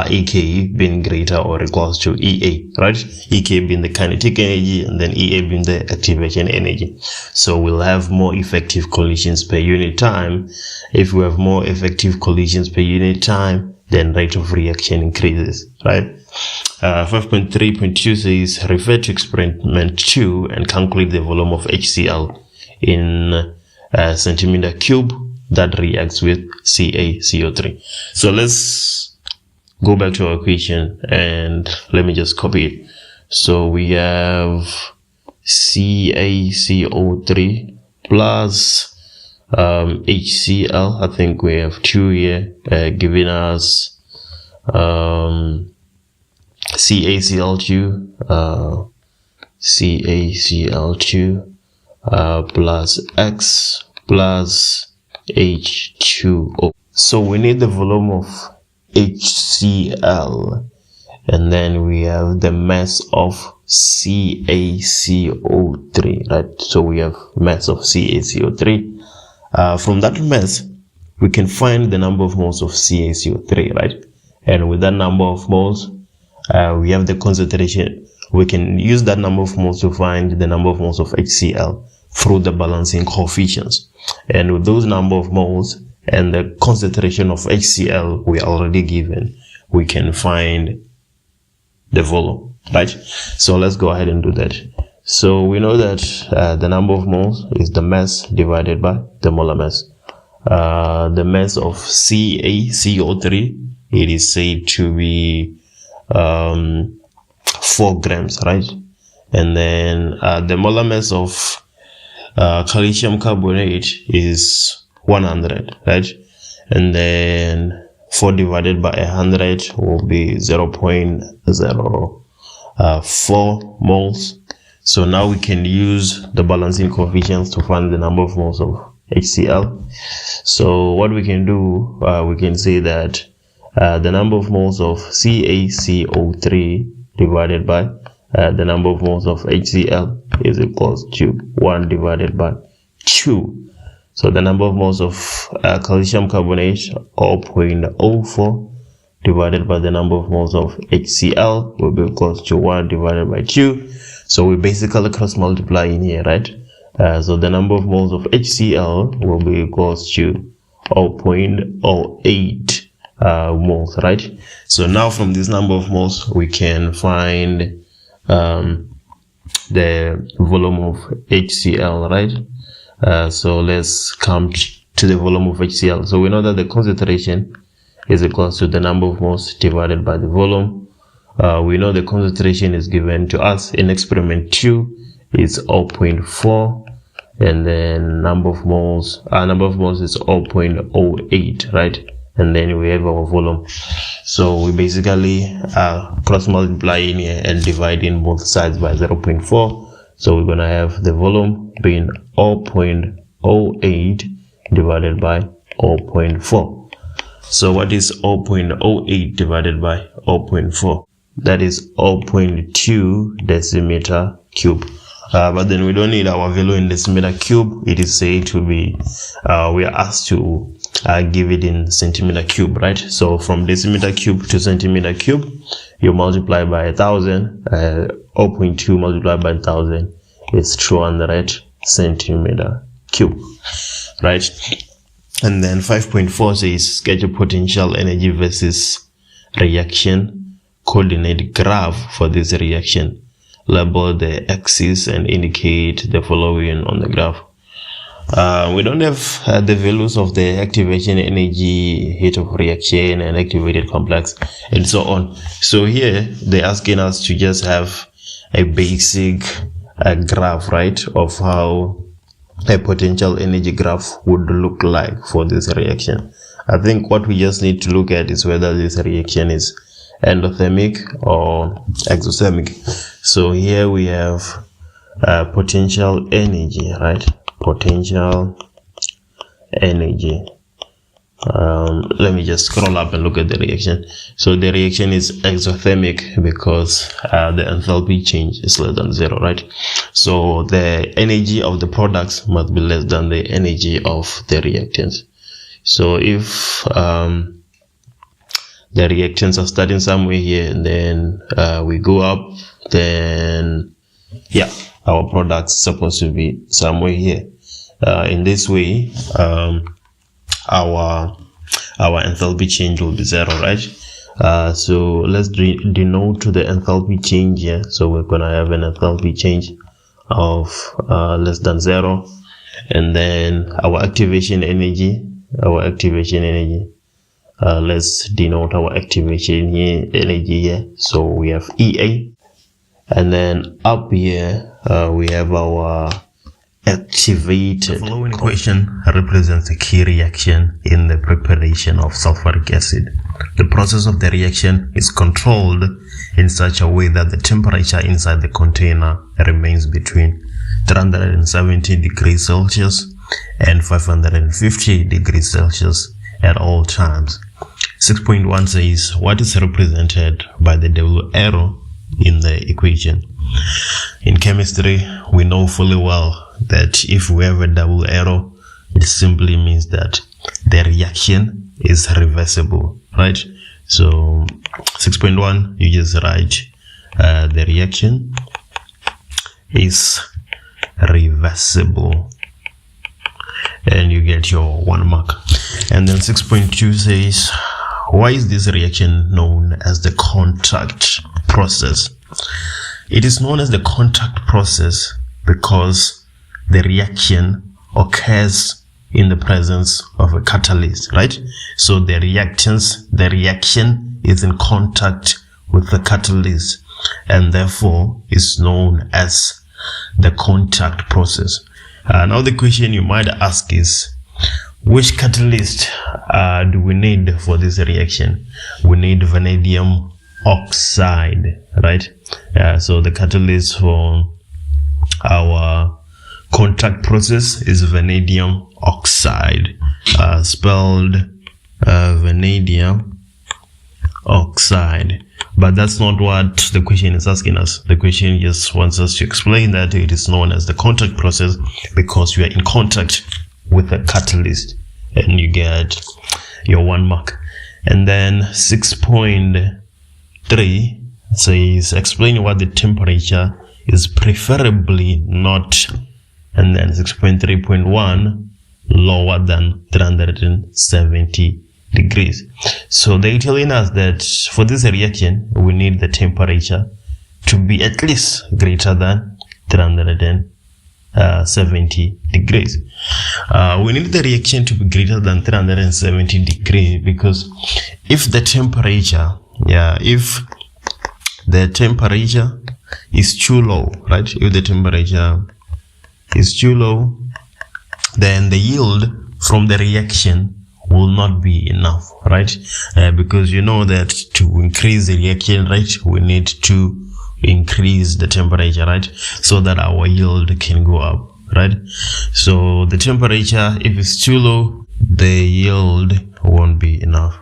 EK being greater or equals to EA, right? EK being the kinetic energy and then EA being the activation energy. So we'll have more effective collisions per unit time. If we have more effective collisions per unit time, then rate of reaction increases, right? 5.3.2 says refer to experiment 2 and calculate the volume of HCl in centimeter cube that reacts with CaCO3. So let's go back to our equation and let me just copy it. So we have CaCO3 plus HCl. I think we have 2 here, giving us CaCl2 plus X plus H2O. So we need the volume of HCl, and then we have the mass of CaCO3, right? So we have mass of CaCO3. From that mass, we can find the number of moles of CaCO3, right? And with that number of moles, we have the concentration. We can use that number of moles to find the number of moles of HCl through the balancing coefficients. And with those number of moles and the concentration of HCl we are already given, we can find the volume, right? So let's go ahead and do that. So we know that the number of moles is the mass divided by the molar mass. The mass of CaCO3, it is said to be 4 grams, right? And then the molar mass of calcium carbonate is 100, right? And then 4 divided by 100 will be 0.04 moles. So now we can use the balancing coefficients to find the number of moles of HCl. So what we can do, we can say that the number of moles of CaCO3 divided by the number of moles of HCl is equals to 1 divided by 2. So the number of moles of calcium carbonate, 0.04, divided by the number of moles of HCl will be equals to 1 divided by 2. So we basically cross multiply in here, right? So the number of moles of HCl will be equals to 0.08 moles, right? So now from this number of moles, we can find the volume of HCl, right? So let's come to the volume of HCl. So we know that the concentration is equals to the number of moles divided by the volume. We know the concentration is given to us in experiment 2 is 0.4, and then number of moles is 0.08, right? And then we have our volume. So we basically cross multiply in here and divide in both sides by 0.4. So we're gonna have the volume being 0.08 divided by 0.4. So what is 0.08 divided by 0.4? That is 0.2 decimeter cube. But then we don't need our value in decimeter cube. It is said to be, we are asked to give it in centimeter cube, right? So from decimeter cube to centimeter cube, you multiply by 1,000. 0.2 multiplied by 1,000 is 200 centimeter cube, right? And then 5.4 says schedule potential energy versus reaction coordinate graph for this reaction. Label the axis and indicate the following on the graph. We don't have the values of the activation energy, heat of reaction, and activated complex, and so on. So here they're asking us to just have a basic graph, right, of how a potential energy graph would look like for this reaction. I think what we just need to look at is whether this reaction is endothermic or exothermic. So here we have potential energy, right? Potential energy. Let me just scroll up and look at the reaction. So the reaction is exothermic because the enthalpy change is less than 0, right? So the energy of the products must be less than the energy of the reactants. So if the reactants are starting somewhere here and then we go up, then yeah, our product's supposed to be somewhere here. In this way, our enthalpy change will be 0, right? So let's denote the enthalpy change here. So we're gonna have an enthalpy change of less than 0, and then our activation energy. Let's denote our activation energy here. So we have EA, and then up here we have our activated. The following equation represents a key reaction in the preparation of sulfuric acid. The process of the reaction is controlled in such a way that the temperature inside the container remains between 370 degrees Celsius and 550 degrees Celsius at all times. 6.1 says what is represented by the double arrow in the equation. In chemistry, we know fully well that if we have a double arrow, it simply means that the reaction is reversible, right? So 6.1, you just write the reaction is reversible, and you get your 1 mark. And then 6.2 says, why is this reaction known as the contact process? It is known as the contact process because the reaction occurs in the presence of a catalyst, right? So the reaction is in contact with the catalyst, and therefore is known as the contact process. Now the question you might ask is, which catalyst do we need for this reaction? We need vanadium oxide, right? So the catalyst for our contact process is vanadium oxide, spelled vanadium oxide. But that's not what the question is asking us. The question just wants us to explain that it is known as the contact process because you are in contact with a catalyst, and you get your 1 mark. And then 6.3 says explain what the temperature is preferably not, and then 6.3.1 lower than 370 degrees. So they're telling us that for this reaction we need the temperature to be at least greater than 370 degrees. We need the reaction to be greater than 370 degrees because if the temperature is too low, right? If the temperature is too low, then the yield from the reaction will not be enough, right? Because you know that to increase the reaction rate, we need to increase the temperature, right? So that our yield can go up, right? So the temperature, if it's too low, the yield won't be enough.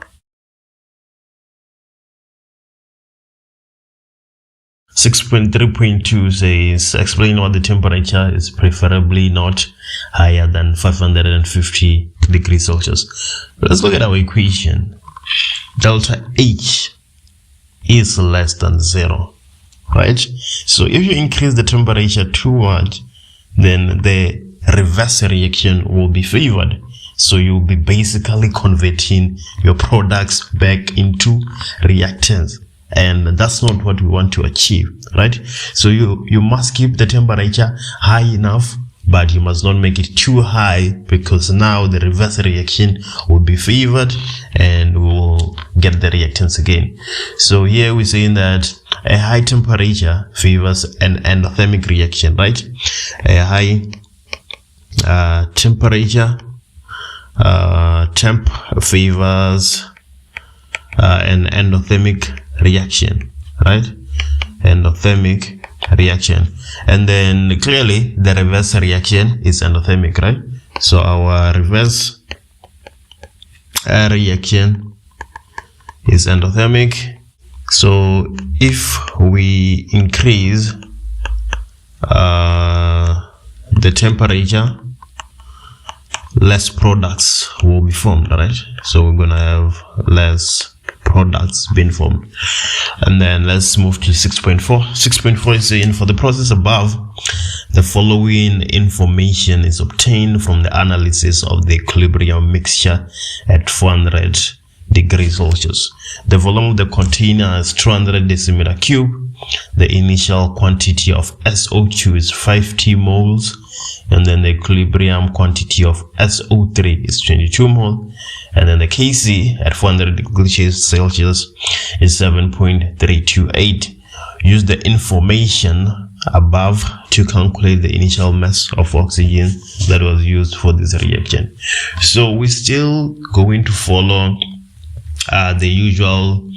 6.3.2 says explain why the temperature is preferably not higher than 550 degrees Celsius. Let's look at our equation. Delta H is less than 0, right? So if you increase the temperature too much, then the reverse reaction will be favored. So you'll be basically converting your products back into reactants, and that's not what we want to achieve, right? So you must keep the temperature high enough, but you must not make it too high, because now the reverse reaction will be favored and we will get the reactants again. So here we're saying that a high temperature favors an endothermic reaction, right? A high temperature, temp favors an endothermic reaction, right? Endothermic reaction. And then clearly the reverse reaction is endothermic, right? So our reverse reaction is endothermic. So if we increase the temperature, less products will be formed, right? So we're gonna have less products being formed. And then let's move to 6.4. 6.4 is saying, for the process above, the following information is obtained from the analysis of the equilibrium mixture at 400 degrees Celsius. The volume of the container is 200 decimeter cube. The initial quantity of SO2 is 50 moles, and then the equilibrium quantity of SO3 is 22 mole, and then the Kc at 400 degrees Celsius is 7.328. Use the information above to calculate the initial mass of oxygen that was used for this reaction. So we're still going to follow the usual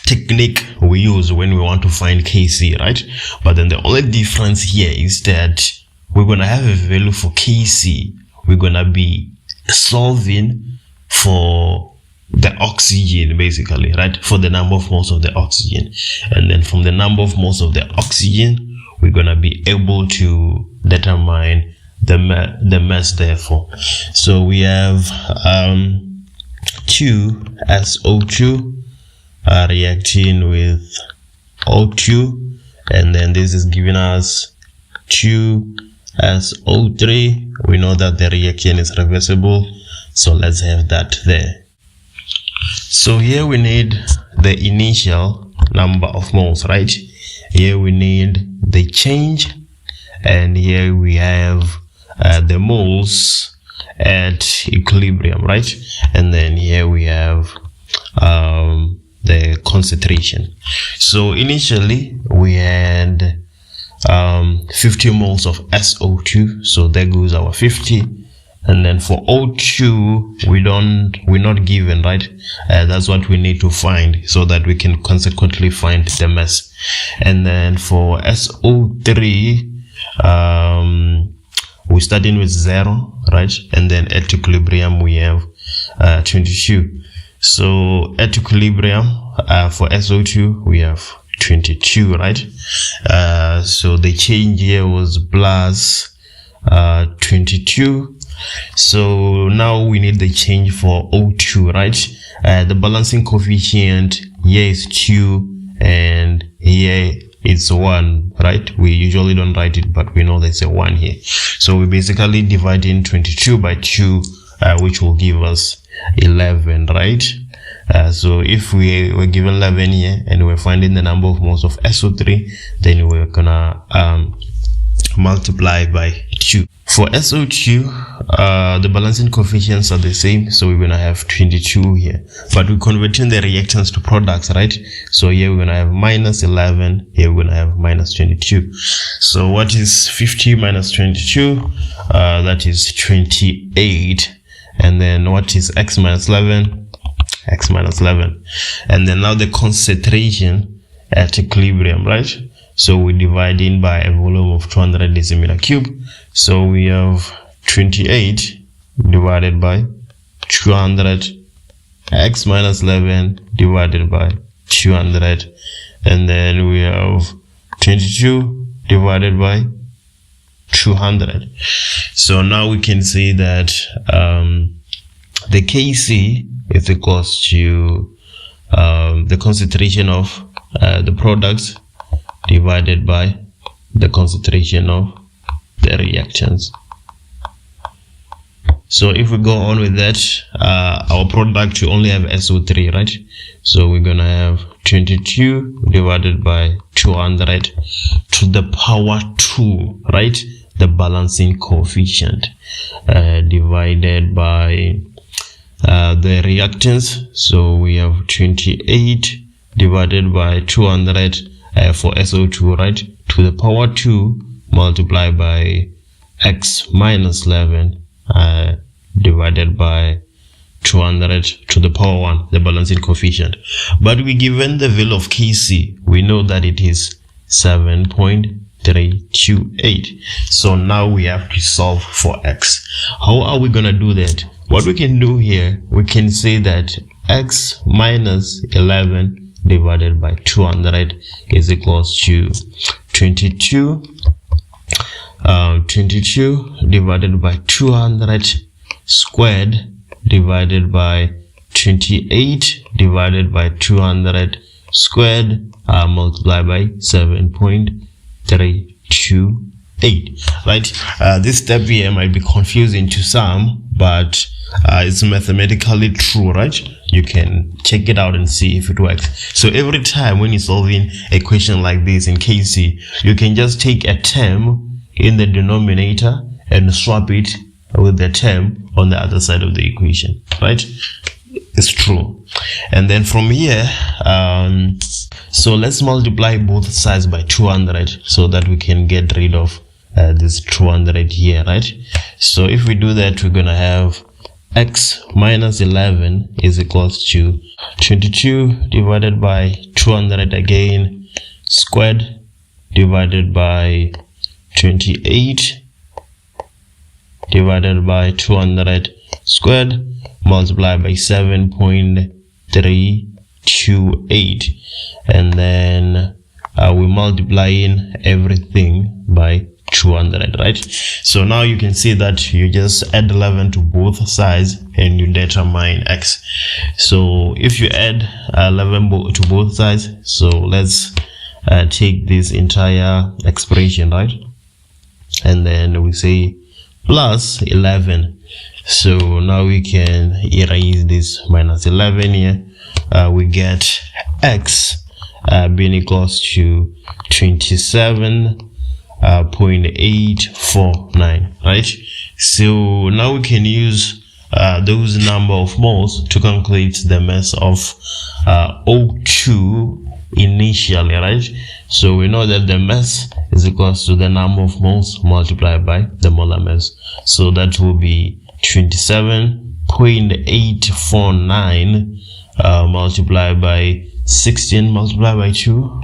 technique we use when we want to find Kc, right? But then the only difference here is that we're going to have a value for Kc. We're going to be solving for the oxygen, basically, right? For the number of moles of the oxygen. And then from the number of moles of the oxygen, we're going to be able to determine the mass, therefore. So we have 2SO2 reacting with O2, and then this is giving us 2SO3. We know that the reaction is reversible, so let's have that there. So here we need the initial number of moles, right? Here we need the change, and here we have the moles at equilibrium, right? And then here we have the concentration. So initially we had 50 moles of SO2, so there goes our 50. And then for O2 we're not given, right? That's what we need to find so that we can consequently find the mass. And then for SO3 we're starting with 0, right? And then at equilibrium we have 22. So at equilibrium for SO2 we have 22, right? So the change here was plus 22. So now we need the change for O2, right? The balancing coefficient here is 2 and here it's 1, right? We usually don't write it, but we know there's a 1 here. So we basically dividing 22 by 2, which will give us 11, right? So if we were given 11 here and we're finding the number of moles of SO3, then we're gonna multiply by 2. For SO2, the balancing coefficients are the same, so we're gonna have 22 here, but we're converting the reactants to products, right? So here we're gonna have minus 11, here we're gonna have minus 22. So what is 50 minus 22? That is 28. And then what is x minus 11? X minus 11. And then now the concentration at equilibrium, right? So we're dividing by a volume of 200 decimeter cube. So we have 28 divided by 200, x minus 11 divided by 200, and then we have 22 divided by 200. So now we can see that the Kc is equals to the concentration of the products divided by the concentration of the reactants. So if we go on with that, our product will only have SO3, right? So we're gonna have 22 divided by 200 to the power 2, right? The balancing coefficient divided by the reactants. So we have 28 divided by 200 for SO2, right? To the power 2 multiplied by x minus 11 divided by 200 to the power 1, the balancing coefficient. But we given the value of Kc, we know that it is 7.328. So now we have to solve for x. How are we gonna do that? What we can do here, we can say that x minus 11 divided by 200 is equals to 22 divided by 200 squared divided by 28 divided by 200 squared multiplied by 7.328. right? This step here might be confusing to some, but it's mathematically true, right? You can check it out and see if it works. So every time when you're solving a question like this in KC, you can just take a term in the denominator and swap it with the term on the other side of the equation, right? It's true. And then from here, so let's multiply both sides by 200 so that we can get rid of this 200 here, right? So if we do that, we're gonna have x minus 11 is equals to 22 divided by 200 again squared divided by 28 divided by 200 squared multiplied by 7.328, and then we multiply in everything by 200, right? So now you can see that you just add 11 to both sides and you determine x. So if you add 11 to both sides, so let's take this entire expression, right? And then we say plus 11. So now we can erase this minus 11 here. We get x being equals to 27.849, right? So now we can use those number of moles to calculate the mass of O2 initially, right? So we know that the mass is equals to the number of moles multiplied by the molar mass. So that will be 27.849 multiplied by 16 multiplied by 2.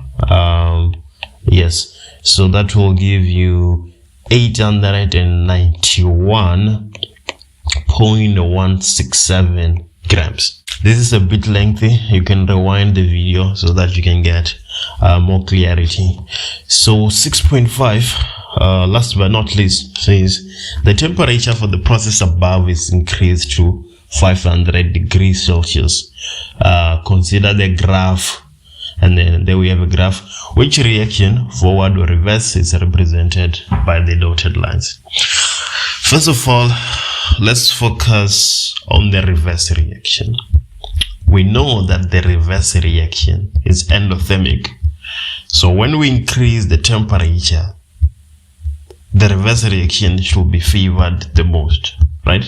Yes, so that will give you 891.167 grams. This is a bit lengthy. You can rewind the video so that you can get more clarity. So 6.5, last but not least, says the temperature for the process above is increased to 500 degrees Celsius. Consider the graph, and then there we have a graph. Which reaction, forward or reverse, is represented by the dotted lines? First of all, let's focus on the reverse reaction. We know that the reverse reaction is endothermic. So when we increase the temperature, the reverse reaction should be favored the most, right?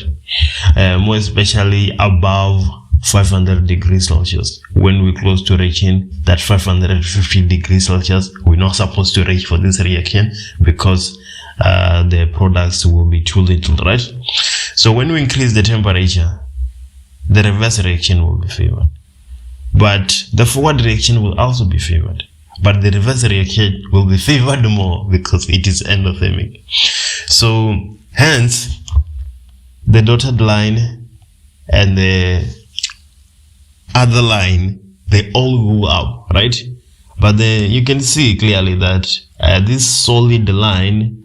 More especially above 500 degrees Celsius. When we're close to reaching that 550 degrees Celsius, we're not supposed to reach for this reaction because the products will be too little, right? So when we increase the temperature, the reverse reaction will be favored, but the forward reaction will also be favored, but the reverse reaction will be favored more because it is endothermic. So hence the dotted line and the other line, they all go up, right? But then you can see clearly that this solid line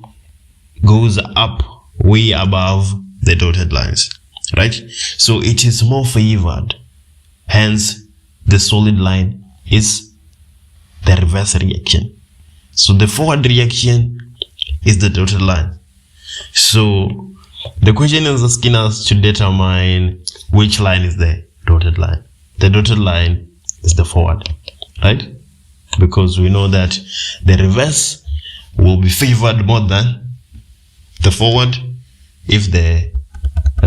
goes up way above the dotted lines, right? So it is more favored. Hence the solid line is the reverse reaction. So the forward reaction is the dotted line. So the question is asking us to determine which line is the dotted line. The dotted line is the forward, right? Because we know that the reverse will be favored more than the forward if the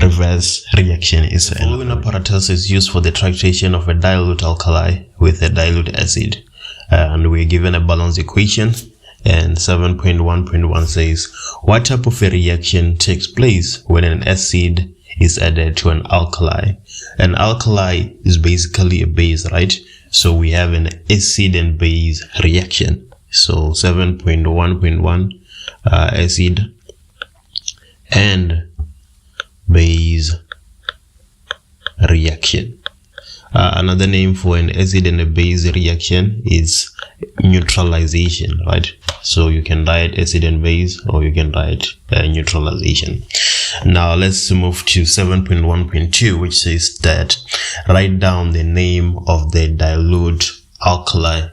reverse reaction is the following apparatus is used for the titration of a dilute alkali with a dilute acid, and we're given a balanced equation, And 7.1.1 says, what type of a reaction takes place when an acid is added to an alkali? An alkali is basically a base, right? So we have an acid and base reaction. So 7.1.1, acid and base reaction. Another name for an acid and a base reaction is neutralization, right? So you can write acid and base, or you can write neutralization. Now let's move to 7.1.2, which says that write down the name of the dilute alkali.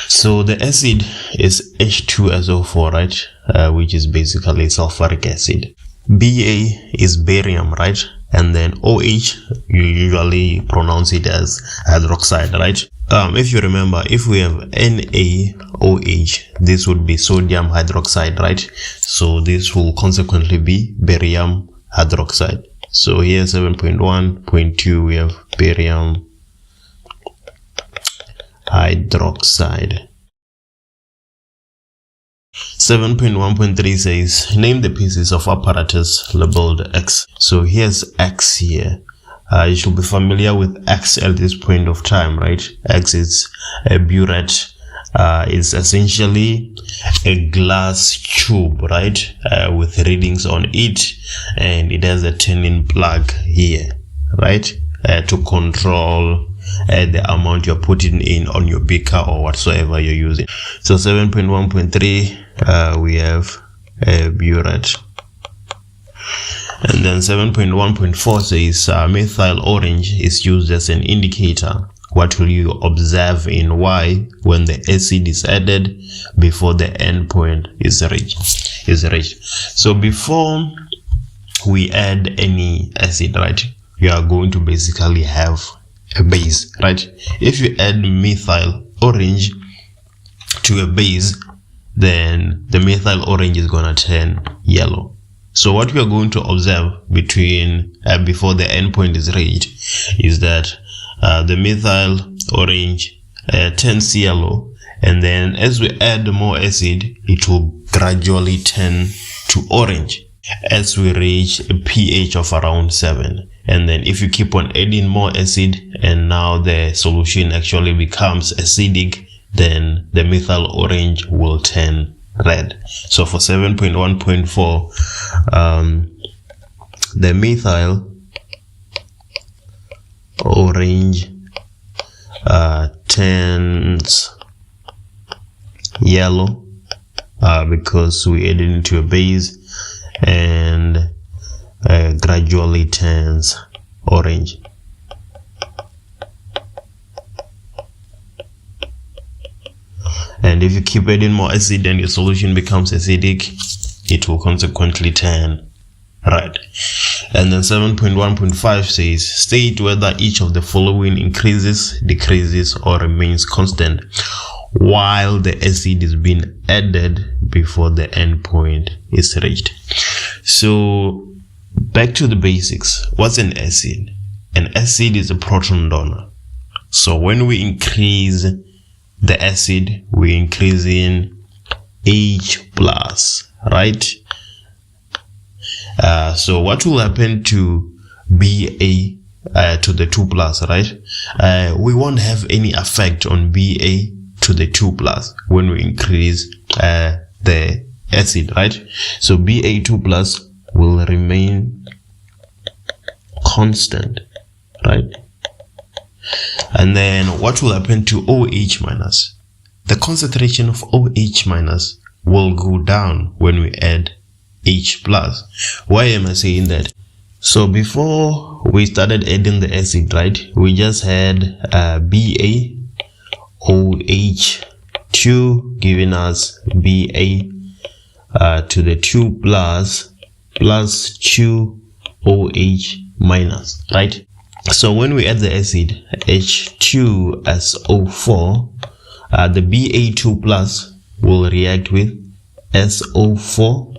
So the acid is H2SO4, right? Which is basically sulfuric acid. Ba is barium, right? And then OH, you usually pronounce it as hydroxide, right? If you remember, if we have NaOH, this would be sodium hydroxide, right? So this will consequently be barium hydroxide. So here 7.1.2, we have barium hydroxide. 7.1.3 says, name the pieces of apparatus labeled X. So here's X here. You should be familiar with X at this point of time, right? X is a burette. It's essentially a glass tube, right? With readings on it, and it has a turning plug here, right? To control the amount you're putting in on your beaker or whatsoever you're using. So 7.1.3, we have a burette. And then 7.1.4 says methyl orange is used as an indicator. What will you observe in Y when the acid is added before the endpoint is reached? So before we add any acid, right, you are going to basically have a base, right? If you add methyl orange to a base, then the methyl orange is gonna turn yellow. So what we are going to observe between before the endpoint is reached is that the methyl orange turns yellow, and then as we add more acid, it will gradually turn to orange as we reach a pH of around 7. And then if you keep on adding more acid and now the solution actually becomes acidic, then the methyl orange will turn red. So for 7.1.4, the methyl orange turns yellow because we added into a base, and gradually turns orange. And if you keep adding more acid and your solution becomes acidic, it will consequently turn red. And then 7.1.5 says, state whether each of the following increases, decreases, or remains constant while the acid is being added before the endpoint is reached. So back to the basics. What's an acid? An acid is a proton donor. So when we increase the acid, we increase in H plus, right? So what will happen to Ba to the 2 plus, right? We won't have any effect on Ba to the 2 plus when we increase the acid, right? So Ba2 plus will remain constant, right? And then what will happen to OH minus? The concentration of OH minus will go down when we add H plus. Why am I saying that? So before we started adding the acid, right, we just had BaOH2 giving us Ba to the 2 plus 2OH minus, right? So when we add the acid H2SO4, the Ba2 plus will react with SO4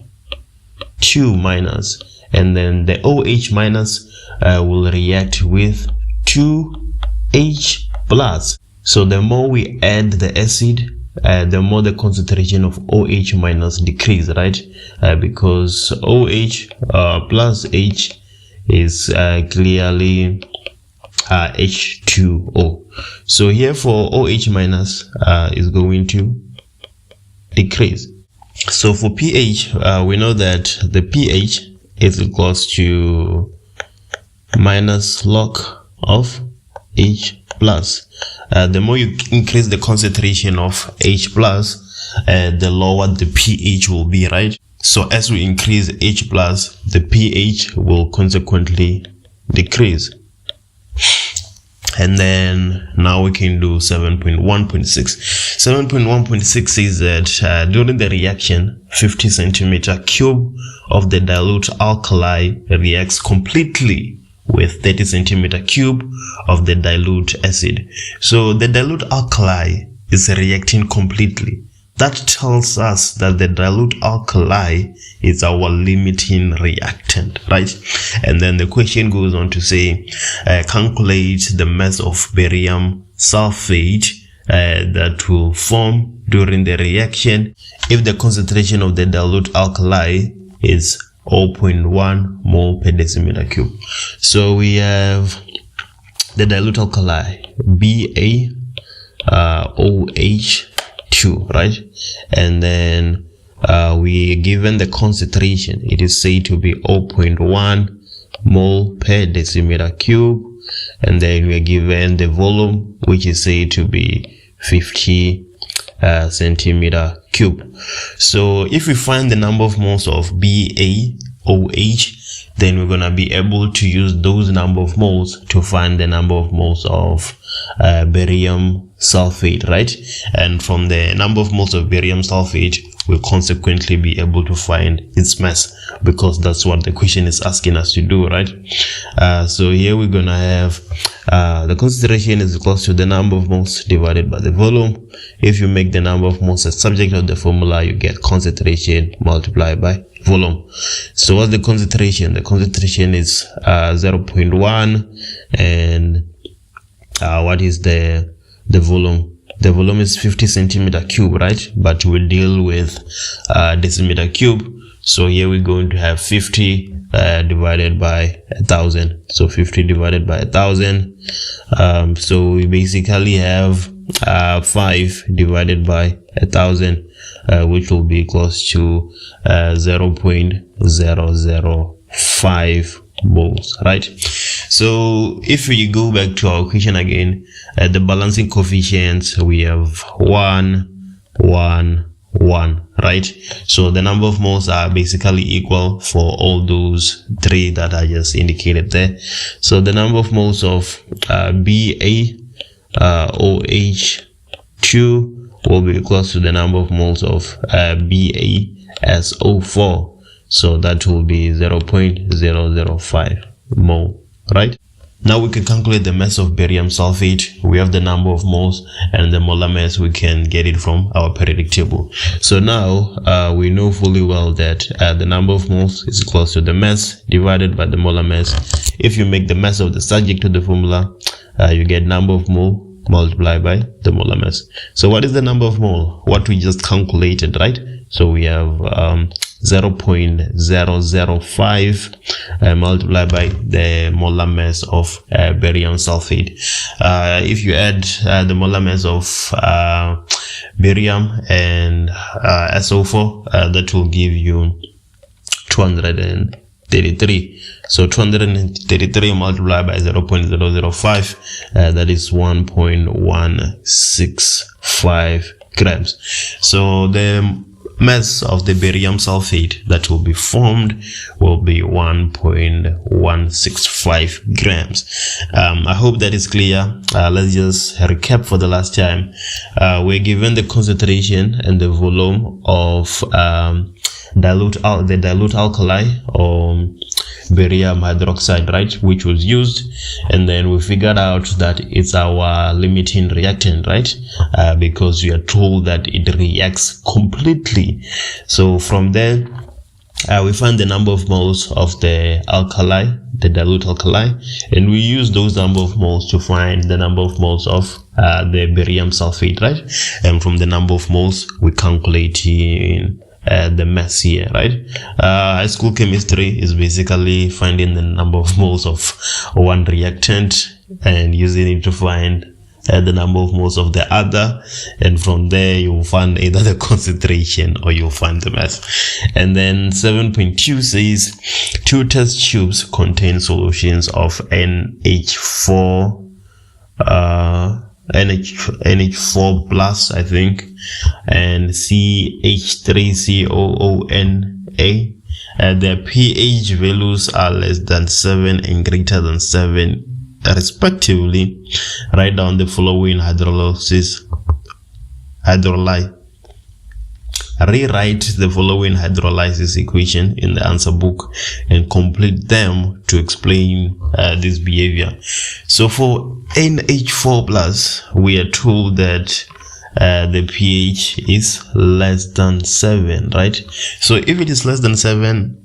2 minus, and then the OH minus will react with 2H plus. So the more we add the acid, the more the concentration of OH minus decrease, right? Because OH plus H is clearly H2O. So here for OH minus is going to decrease. So for pH, we know that the pH is equals to minus log of H plus. The more you increase the concentration of H plus, the lower the pH will be, right? So as we increase H plus, the pH will consequently decrease. And then now we can do 7.1.6. 7.1.6 says that during the reaction, 50 centimeter cube of the dilute alkali reacts completely with 30 centimeter cube of the dilute acid. So the dilute alkali is reacting completely. That tells us that the dilute alkali is our limiting reactant, right? And then the question goes on to say, calculate the mass of barium sulfate that will form during the reaction if the concentration of the dilute alkali is 0.1 mole per decimeter cube. So we have the dilute alkali BaOH2, right? And then we given the concentration, it is said to be 0.1 mole per decimeter cube, and then we are given the volume, which is said to be 50 centimeter cube. So if we find the number of moles of BaOH, then we're gonna be able to use those number of moles to find the number of moles of barium sulfate, right? And from the number of moles of barium sulfate, we'll consequently be able to find its mass, because that's what the question is asking us to do, right? So here we're gonna have the concentration is equal to the number of moles divided by the volume. If you make the number of moles a subject of the formula, you get concentration multiplied by volume. So what's the concentration? The concentration is 0.1, and what is the volume? The volume is 50 centimeter cube, right? But we'll deal with decimeter cube. So here we're going to have 50 divided by 1,000. So 50 divided by 1,000. So we basically have 5 divided by 1,000, which will be close to 0.005 moles, right? So if we go back to our equation again, the balancing coefficients, we have 1, 1, 1, right? So the number of moles are basically equal for all those three that I just indicated there. So the number of moles of BaOH2 will be equal to the number of moles of BaSO4. So that will be 0.005 mole, right? Now we can calculate the mass of barium sulfate. We have the number of moles, and the molar mass, we can get it from our periodic table. So now we know fully well that the number of moles is equal to the mass divided by the molar mass. If you make the mass of the subject to the formula, you get number of mole multiplied by the molar mass. So what is the number of mole? What we just calculated, right? So we have 0.005 multiplied by the molar mass of barium sulfate. If you add the molar mass of barium and SO4, that will give you 233. So 233 multiplied by 0.005, that is 1.165 grams. So the mass of the barium sulfate that will be formed will be 1.165 grams. I hope that is clear. Let's just recap for the last time. We're given the concentration and the volume of dilute alkali or barium hydroxide, right, which was used, and then we figured out that it's our limiting reactant, right, because we are told that it reacts completely. So from there we find the number of moles of the alkali, the dilute alkali, and we use those number of moles to find the number of moles of the barium sulfate, right? And from the number of moles, we calculate in the mass here, right? High school chemistry is basically finding the number of moles of one reactant and using it to find the number of moles of the other, and from there you'll find either the concentration or you'll find the mass. And then 7.2 says 2 test tubes contain solutions of NH4 NH4 plus, I think, and CH3COONA. Their pH values are less than 7 and greater than 7 respectively. Write down the following rewrite the following hydrolysis equation in the answer book and complete them to explain this behavior. So for NH4 plus, we are told that the pH is less than 7, right? So if it is less than 7,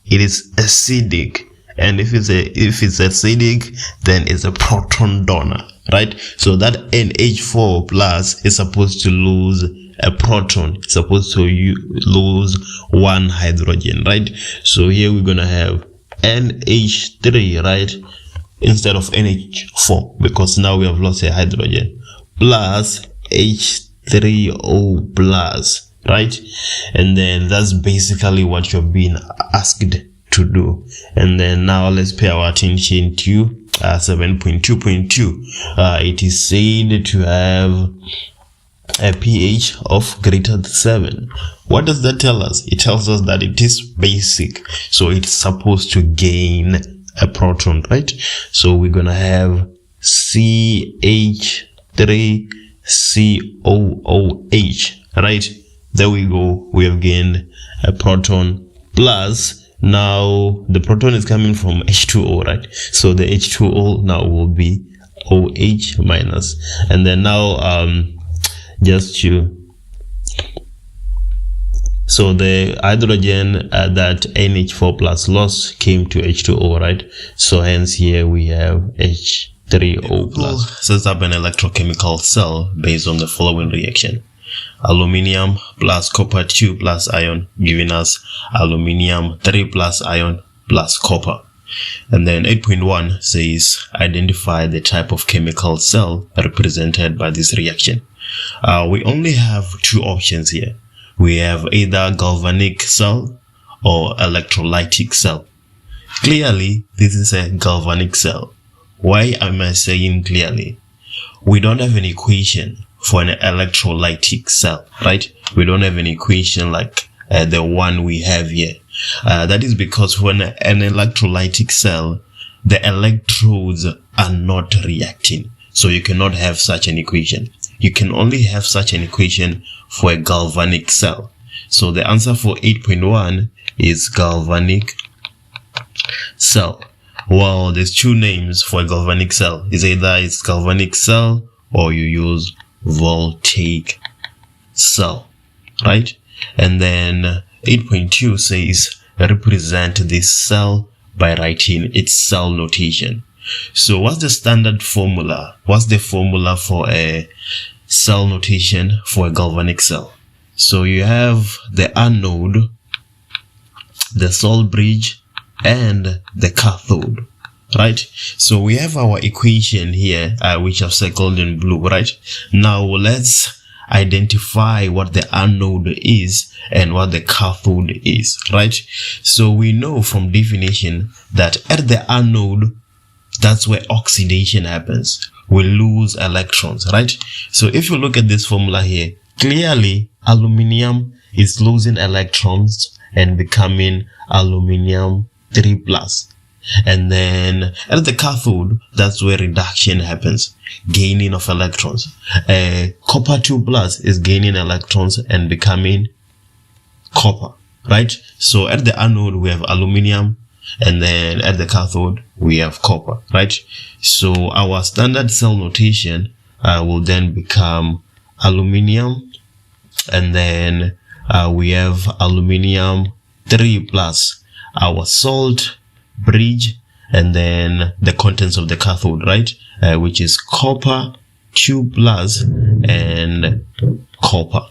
it is acidic. And if it's acidic, then it's a proton donor, right? So that NH4 plus is supposed to lose a proton. It's supposed to lose one hydrogen, right? So here we're gonna have NH3, right, instead of NH4, because now we have lost a hydrogen, plus H3O plus, right? And then that's basically what you're being asked to do. And then now let's pay our attention to 7.2.2. It is said to have a pH of greater than 7. What does that tell us? It tells us that it is basic, so it's supposed to gain a proton, right? So we're gonna have CH3COOH, right? There we go. We have gained a proton plus. Now the proton is coming from H2O, right? So the H2O now will be OH minus. And then now so the hydrogen that NH4 plus lost came to H2O, right? So hence here we have H3O plus. Sets up an electrochemical cell based on the following reaction: aluminium plus copper 2 plus ion, giving us aluminium 3 plus ion plus copper. And then 8.1 says identify the type of chemical cell represented by this reaction. We only have two options here. We have either galvanic cell or electrolytic cell. Clearly, this is a galvanic cell. Why am I saying clearly? We don't have an equation for an electrolytic cell, right? We don't have an equation like the one we have here. That is because when an electrolytic cell, the electrodes are not reacting. So you cannot have such an equation. You can only have such an equation for a galvanic cell. So the answer for 8.1 is galvanic cell. Well, there's two names for a galvanic cell. It's either it's galvanic cell or you use voltaic cell, right? And then 8.2 says represent this cell by writing its cell notation. So what's the standard formula? What's the formula for a cell notation for a galvanic cell? So you have the anode, the cell bridge, and the cathode, right? So we have our equation here, which I've circled in blue, right? Now let's identify what the anode is and what the cathode is, right? So we know from definition that at the anode, that's where oxidation happens. We lose electrons, right? So if you look at this formula here, clearly aluminium is losing electrons and becoming aluminium 3 plus. And then at the cathode, that's where reduction happens, gaining of electrons. Copper 2 plus is gaining electrons and becoming copper, right? So at the anode, we have aluminium, and then at the cathode, we have copper, right? So our standard cell notation will then become aluminium, and then we have aluminium 3 plus our salt bridge, and then the contents of the cathode, right? Which is copper 2 plus and copper.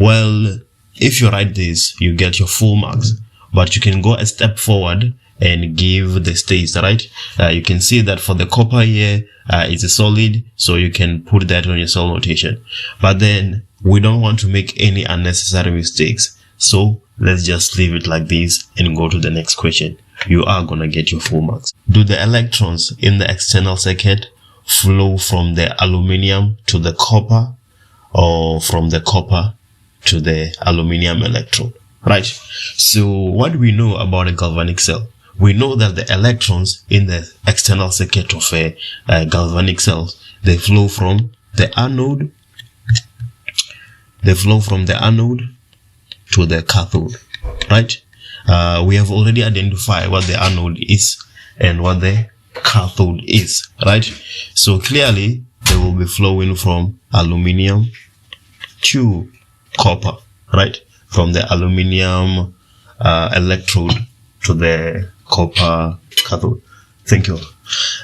Well, if you write this, you get your full marks, but you can go a step forward and give the states, right? You can see that for the copper here, it's a solid, so you can put that on your cell notation. But then we don't want to make any unnecessary mistakes, so let's just leave it like this and go to the next question. You are gonna get your full marks. Do the electrons in the external circuit flow from the aluminium to the copper, or from the copper to the aluminium electrode? Right. So what do we know about a galvanic cell? We know that the electrons in the external circuit of a galvanic cell, they flow from the anode. They flow from the anode to the cathode, right? We have already identified what the anode is and what the cathode is, right? So clearly they will be flowing from aluminium to copper, right? From the aluminium electrode to the copper cathode. Thank you.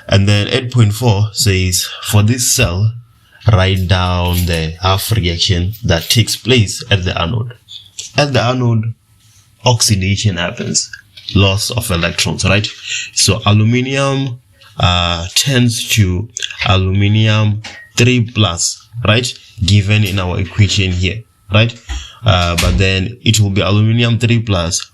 And then 8.4 says, for this cell, write down the half reaction that takes place at the anode. At the anode, oxidation happens, loss of electrons, right? So aluminium tends to aluminium 3 plus, right? Given in our equation here, right? But then it will be aluminium 3 plus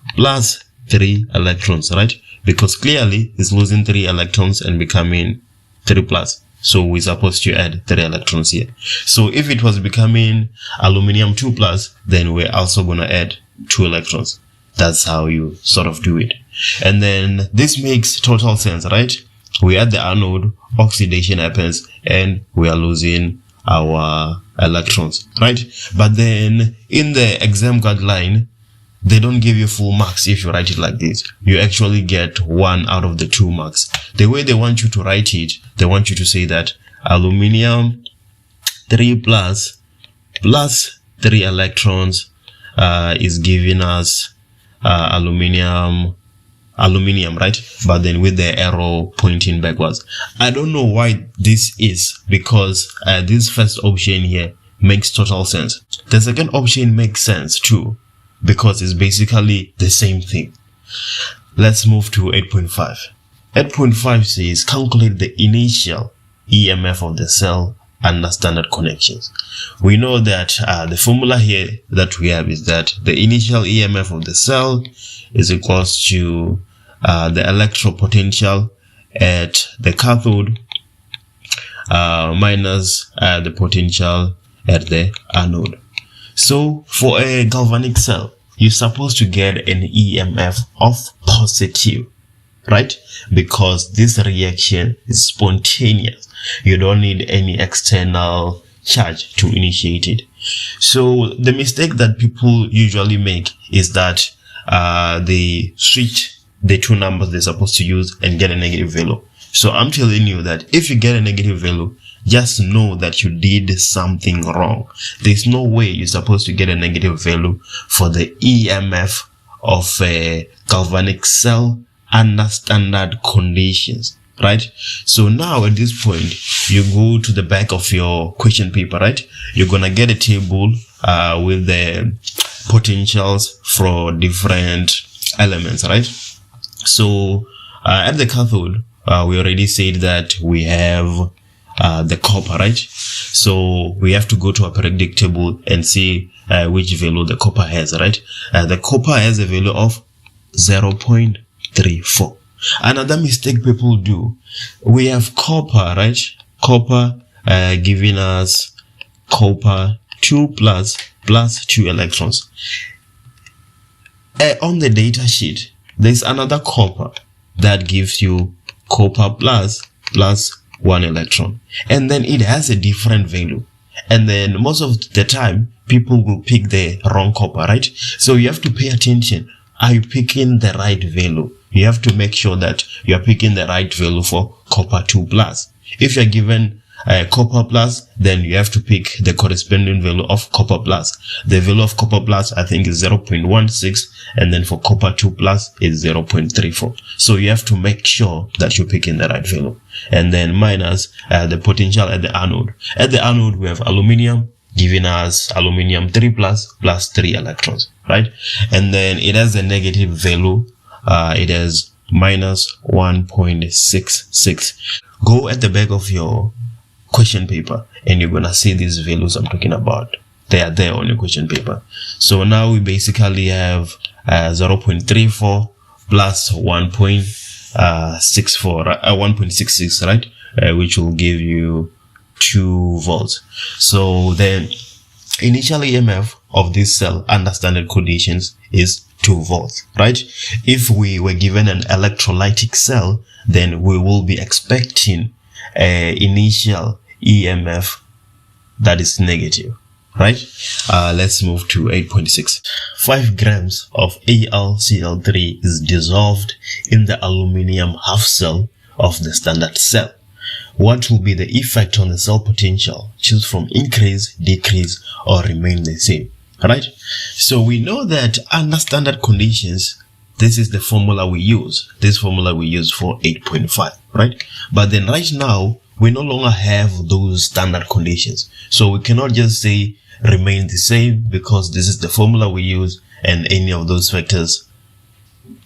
3 electrons, right? Because clearly it's losing 3 electrons and becoming 3 plus. So we're supposed to add 3 electrons here. So if it was becoming aluminium 2 plus, then we're also going to add 2 electrons. That's how you sort of do it. And then this makes total sense, right? We add the anode, oxidation happens, and we are losing our electrons, right? But then in the exam guideline, they don't give you full marks if you write it like this. You actually get 1 out of the 2 marks. The way they want you to write it, they want you to say that aluminium 3 plus 3 electrons is giving us aluminium, right? But then with the arrow pointing backwards. I don't know why this is, because this first option here makes total sense. The second option makes sense too, because it's basically the same thing. Let's move to 8.5. 8.5 says, calculate the initial EMF of the cell under standard connections. We know that the formula here that we have is that the initial EMF of the cell is equals to the electropotential at the cathode minus the potential at the anode. So for a galvanic cell, you're supposed to get an EMF of positive, right? Because this reaction is spontaneous. You don't need any external charge to initiate it. So the mistake that people usually make is that they switch the 2 numbers they're supposed to use and get a negative value. So I'm telling you that if you get a negative value, just know that you did something wrong. There's no way you're supposed to get a negative value for the EMF of a galvanic cell under standard conditions, right? So now at this point, you go to the back of your question paper, right? You're gonna get a table with the potentials for different elements, right? So at the cathode, we already said that we have the copper, right? So we have to go to a periodic table and see which value the copper has, right? The copper has a value of 0.34. Another mistake people do, we have copper, right? Copper giving us copper 2 plus 2 electrons. On the data sheet, there's another copper that gives you copper plus 1 electron, and then it has a different value, and then most of the time people will pick the wrong copper, right? So you have to pay attention. Are you picking the right value? You have to make sure that you are picking the right value for copper 2 plus. If you're given copper plus, then you have to pick the corresponding value of copper plus. The value of copper plus, I think, is 0.16, and then for copper 2 plus is 0.34. So you have to make sure that you're picking the right value. And then minus the potential at the anode. At the anode, we have aluminium, giving us aluminium 3 plus 3 electrons, right? And then it has a negative value. It has minus 1.66. Go at the back of your question paper and you're gonna see these values I'm talking about. They are there on your question paper. So now we basically have 0.34 plus 1.66, right? Which will give you 2 volts. So the initial EMF of this cell under standard conditions is 2 volts, right? If we were given an electrolytic cell, then we will be expecting an initial EMF that is negative, right? Let's move to 8.6. 5 grams of AlCl3 is dissolved in the aluminium half cell of the standard cell. What will be the effect on the cell potential? Choose from increase, decrease, or remain the same, right? So we know that under standard conditions, this is the formula we use. This formula we use for 8.5, right? But then right now, we no longer have those standard conditions. So we cannot just say remain the same because this is the formula we use and any of those factors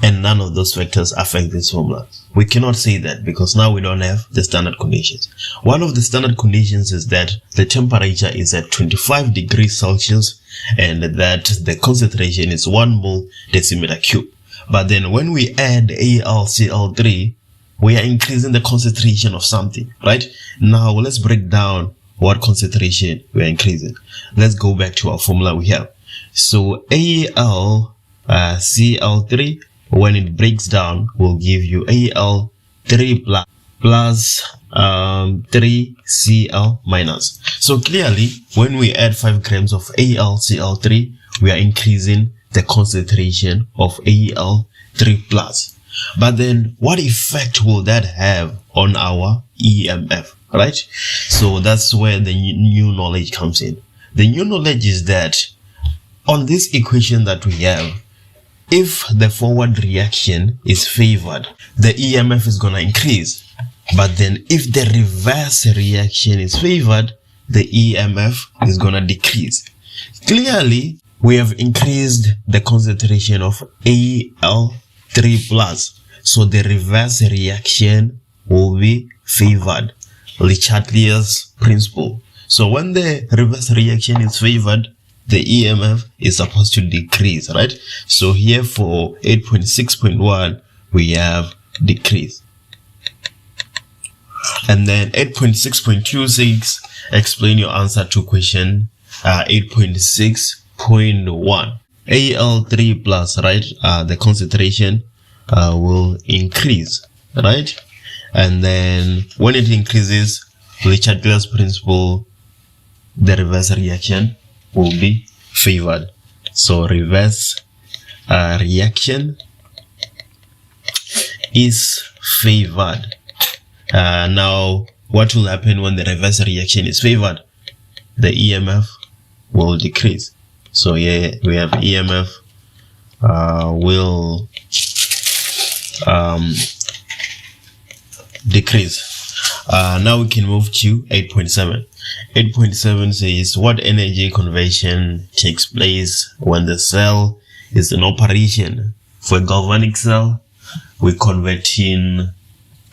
and none of those factors affect this formula. We cannot say that because now we don't have the standard conditions. One of the standard conditions is that the temperature is at 25 degrees Celsius and that the concentration is 1 mole decimeter cube. But then when we add AlCl3, we are increasing the concentration of something, right? Now let's break down what concentration we are increasing. Let's go back to our formula we have. So AlCl3, when it breaks down, will give you Al3 plus 3Cl minus. So clearly, when we add 5 grams of AlCl3, we are increasing the concentration of Al3 plus. But then what effect will that have on our EMF, right? So that's where the new knowledge comes in. The new knowledge is that on this equation that we have, if the forward reaction is favored, the EMF is going to increase. But then if the reverse reaction is favored, the EMF is going to decrease. Clearly, we have increased the concentration of Al3 plus. So the reverse reaction will be favored. Le Chatelier's principle. So when the reverse reaction is favored, the EMF is supposed to decrease, right? So here for 8.6.1, we have decrease. And then 8.6.26, explain your answer to question 8.6.1. Al3 plus, right? The concentration will increase, right? And then when it increases, Le Chatelier's principle, the reverse reaction will be favored. So reverse reaction is favored. Now what will happen when the reverse reaction is favored? The EMF will decrease. So here we have EMF will decrease. Now we can move to 8.7. 8.7 says what energy conversion takes place when the cell is in operation. For a galvanic cell, we convert in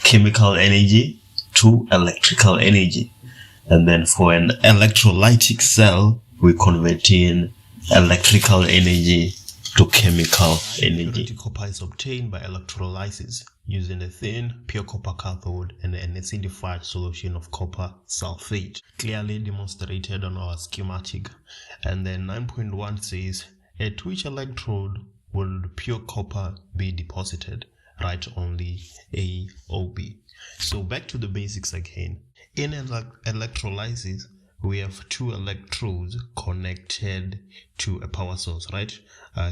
chemical energy to electrical energy. And then for an electrolytic cell, we convert in electrical energy to chemical energy. Copper is obtained by electrolysis using a thin, pure copper cathode and an acidified solution of copper sulfate, clearly demonstrated on our schematic. And then 9.1 says, at which electrode will pure copper be deposited? Write only A or B. So back to the basics again. In electrolysis, we have 2 electrodes connected to a power source, right?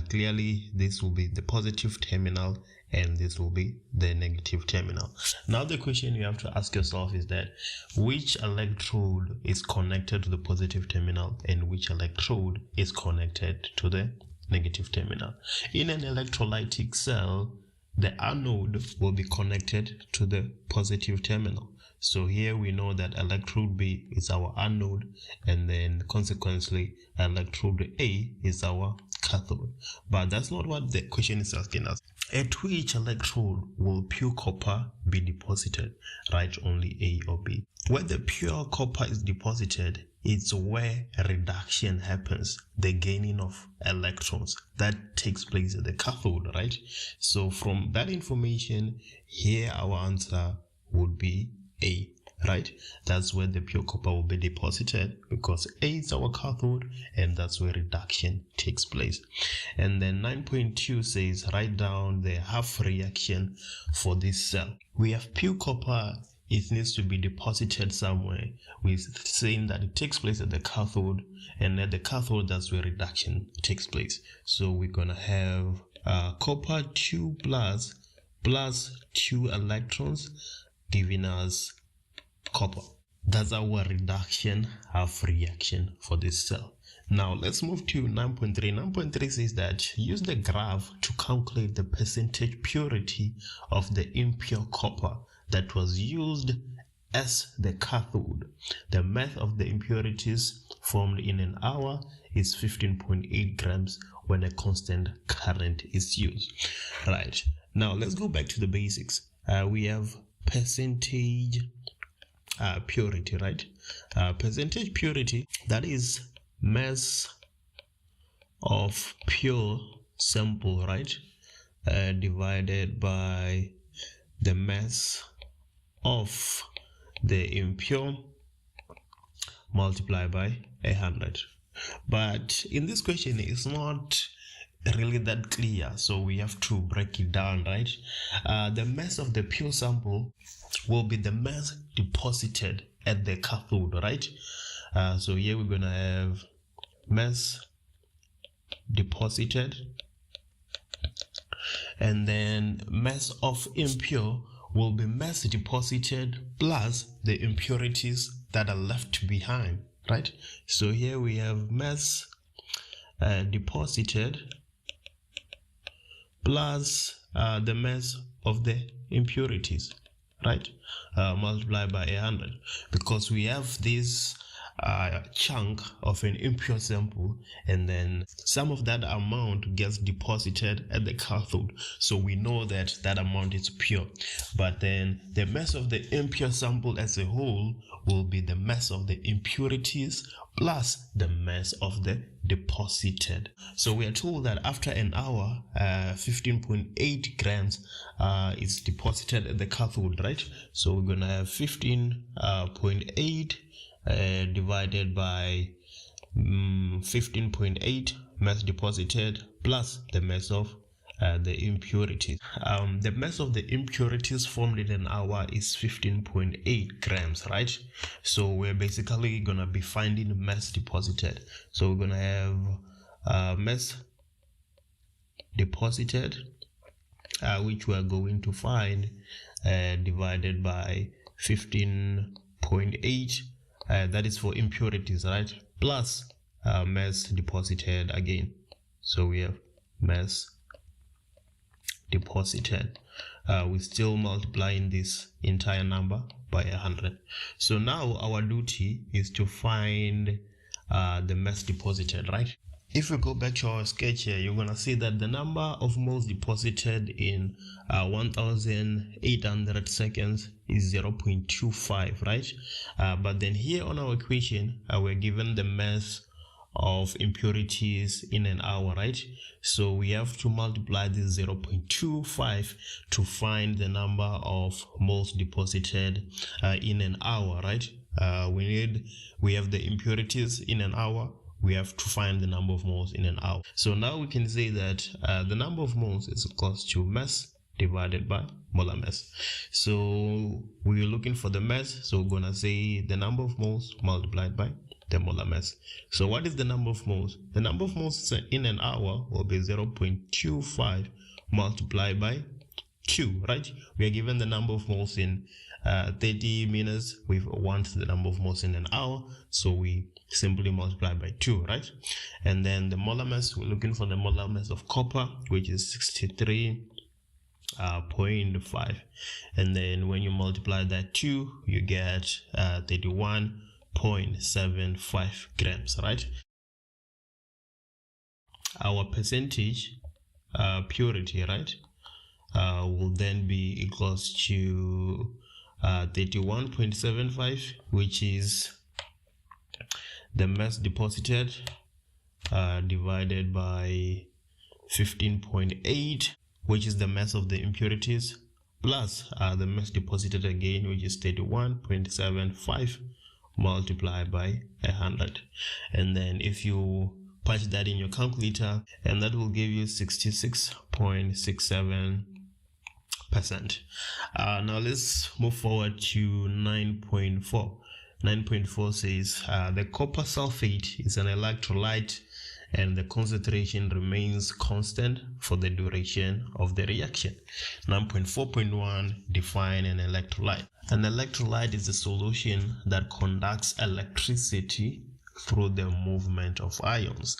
Clearly, this will be the positive terminal and this will be the negative terminal. Now the question you have to ask yourself is that which electrode is connected to the positive terminal and which electrode is connected to the negative terminal. In an electrolytic cell, the anode will be connected to the positive terminal. So here we know that electrode B is our anode, and then consequently electrode A is our cathode. But that's not what the question is asking us. At which electrode will pure copper be deposited? Write only A or B. Where the pure copper is deposited, it's where reduction happens, the gaining of electrons that takes place at the cathode, right? So from that information here, our answer would be A, right? That's where the pure copper will be deposited, because A is our cathode, and that's where reduction takes place. And then 9.2 says write down the half reaction for this cell. We have pure copper. It needs to be deposited somewhere. We're saying that it takes place at the cathode, and at the cathode, that's where reduction takes place. So we're gonna have copper 2 plus 2 electrons, giving us copper. That's our reduction half reaction for this cell. Now let's move to 9.3. 9.3 says that use the graph to calculate the percentage purity of the impure copper that was used as the cathode. The mass of the impurities formed in an hour is 15.8 grams when a constant current is used. Right, now let's go back to the basics. We have percentage purity, right? Percentage purity, that is mass of pure sample, right? Divided by the mass of the impure multiplied by 100. But in this question, it's not really that clear, so we have to break it down, right? The mass of the pure sample will be the mass deposited at the cathode, right? So here we're gonna have mass deposited, and then mass of impure will be mass deposited plus the impurities that are left behind, right? So here we have mass deposited plus the mass of the impurities, right? Multiplied by 100, because we have this chunk of an impure sample, and then some of that amount gets deposited at the cathode, so we know that that amount is pure. But then the mass of the impure sample as a whole will be the mass of the impurities plus the mass of the deposited. So we are told that after an hour 15.8 grams is deposited at the cathode, right? So we're gonna have 15.8 divided by 15.8 mass deposited plus the mass of the impurities. The mass of the impurities formed in an hour is 15.8 grams, right? So we're basically gonna be finding mass deposited. So we're gonna have mass deposited, which we're going to find divided by 15.8. That is for impurities, right? Plus mass deposited again. So we have mass deposited. We're still multiplying this entire number by 100. So now our duty is to find the mass deposited, right? If we go back to our sketch here, you're gonna see that the number of moles deposited in 1800 seconds is 0.25, right? But then here on our equation, we're given the mass of impurities in an hour, right? So we have to multiply this 0.25 to find the number of moles deposited in an hour, right? We have the impurities in an hour. We have to find the number of moles in an hour. So now we can say that the number of moles is equals to mass divided by molar mass. So we're looking for the mass, so we're gonna say the number of moles multiplied by the molar mass. So what is the number of moles? The number of moles in an hour will be 0.25 multiplied by 2, right? We are given the number of moles in 30 minutes. We want the number of moles in an hour, so we simply multiply by 2, right? And then the molar mass, we're looking for the molar mass of copper, which is 63.5, and then when you multiply that 2, you get 31.75 grams, right? Our percentage purity, right, will then be equals to 31.75, which is the mass deposited divided by 15.8, which is the mass of the impurities, plus the mass deposited again, which is 31.75 multiplied by 100. And then if you punch that in your calculator, and that will give you 66.67%. Now let's move forward to 9.4. 9.4 says the copper sulfate is an electrolyte and the concentration remains constant for the duration of the reaction. 9.4.1 define an electrolyte. An electrolyte is a solution that conducts electricity through the movement of ions.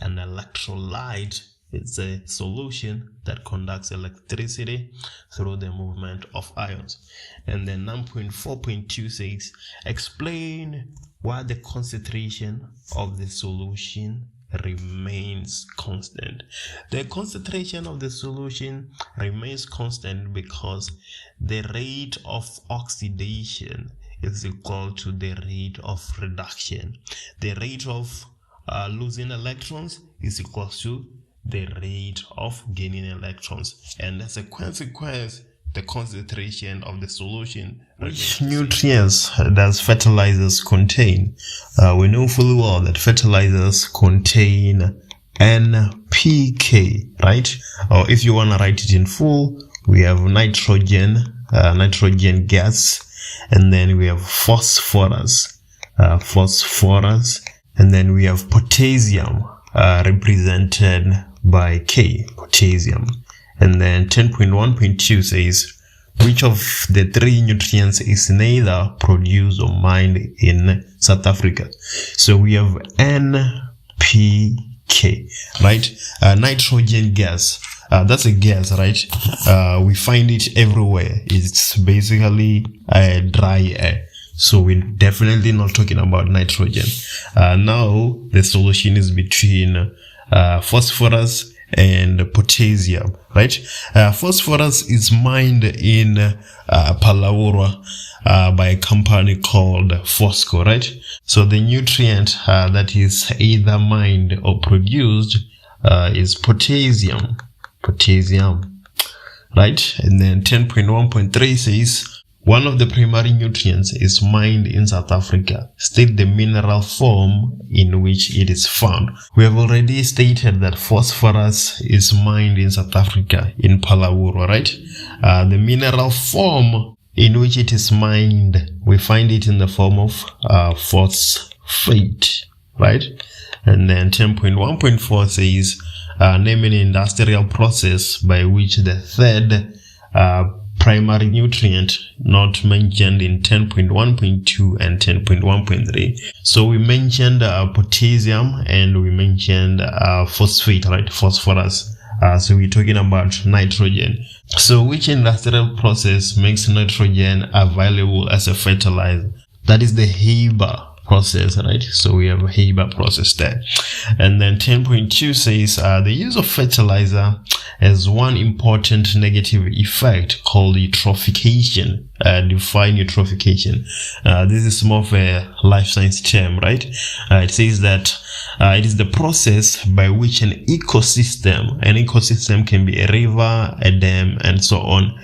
An electrolyte is a solution that conducts electricity through the movement of ions. And then 9.4.2 says explain why the concentration of the solution remains constant. The concentration of the solution remains constant because the rate of oxidation is equal to the rate of reduction. The rate of losing electrons is equal to the rate of gaining electrons, and as a consequence, the concentration of the solution. Which nutrients does fertilizers contain? We know fully well that fertilizers contain NPK, right? Or if you want to write it in full, we have nitrogen, nitrogen gas, and then we have phosphorus, and then we have potassium, represented by K, potassium. And then 10.1.2 says which of the three nutrients is neither produced or mined in South Africa? So we have NPK, right? Nitrogen gas. That's a gas, right? We find it everywhere. It's basically dry air. So we're definitely not talking about nitrogen. Now the solution is between phosphorus and potassium, right? Phosphorus is mined in Palawura by a company called Fosco, right? So the nutrient that is either mined or produced is potassium, right? And then 10.1.3 says one of the primary nutrients is mined in South Africa. State the mineral form in which it is found. We have already stated that phosphorus is mined in South Africa, in Palawura, right? The mineral form in which it is mined, we find it in the form of phosphate, right? And then 10.1.4 says name an industrial process by which the third primary nutrient not mentioned in 10.1.2 and 10.1.3. So we mentioned potassium and we mentioned phosphate, right? Phosphorus. So we're talking about nitrogen. So which industrial process makes nitrogen available as a fertilizer? That is the Haber process, right? So we have a Haber process there. And then 10.2 says the use of fertilizer has one important negative effect called eutrophication. Define eutrophication. This is more of a life science term, right? It says that it is the process by which an ecosystem can be a river, a dam, and so on,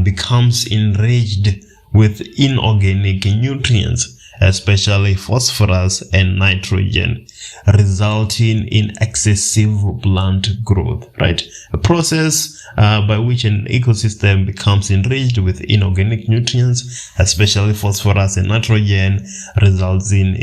becomes enriched with inorganic nutrients, especially phosphorus and nitrogen, resulting in excessive plant growth, right? A process by which an ecosystem becomes enriched with inorganic nutrients, especially phosphorus and nitrogen, results in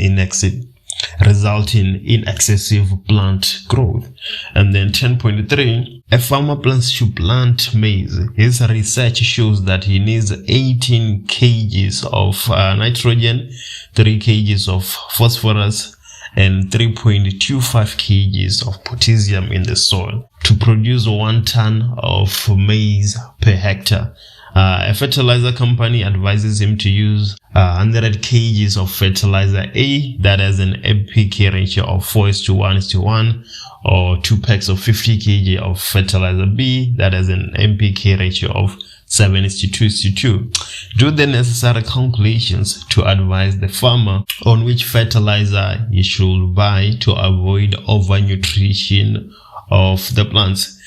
resulting in excessive plant growth. And then 10.3, a farmer plans to plant maize. His research shows that he needs 18 kgs of nitrogen, 3 kgs of phosphorus, and 3.25 kgs of potassium in the soil to produce 1 ton of maize per hectare. A fertilizer company advises him to use 100 kgs of fertilizer A that has an NPK ratio of 4:1:1, or 2 packs of 50 kg of fertilizer B that has an NPK ratio of 7:2:2. Do the necessary calculations to advise the farmer on which fertilizer he should buy to avoid overnutrition of the plants.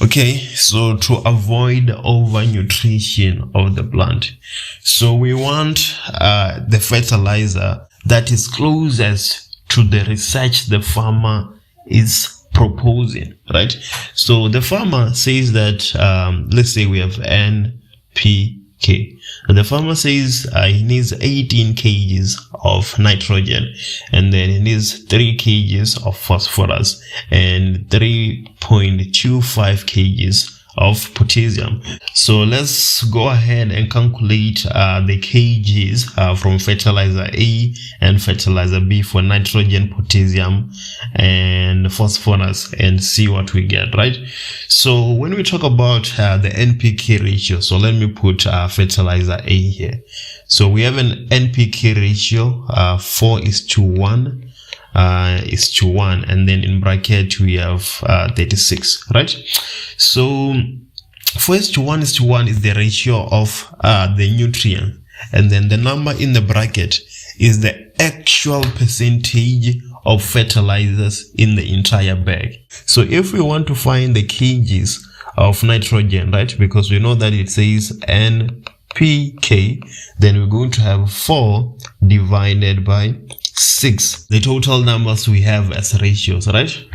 Okay, so to avoid overnutrition of the plant, so we want the fertilizer that is closest to the research the farmer is proposing, right? So the farmer says that let's say we have NPK, and the farmer says he needs 18 kgs of nitrogen, and then he needs 3 kgs of phosphorus and 3.25 kgs of potassium. So let's go ahead and calculate the kgs from fertilizer A and fertilizer B for nitrogen, potassium, and phosphorus, and see what we get, right? So when we talk about the NPK ratio, so let me put fertilizer A here. So we have an NPK ratio 4:1 is to 1, and then in bracket we have 36, right? So 4:1 is the ratio of the nutrient, and then the number in the bracket is the actual percentage of fertilizers in the entire bag. So if we want to find the kgs of nitrogen, right, because we know that it says NPK, then we're going to have 4 divided by 6, the total numbers we have as ratios, right?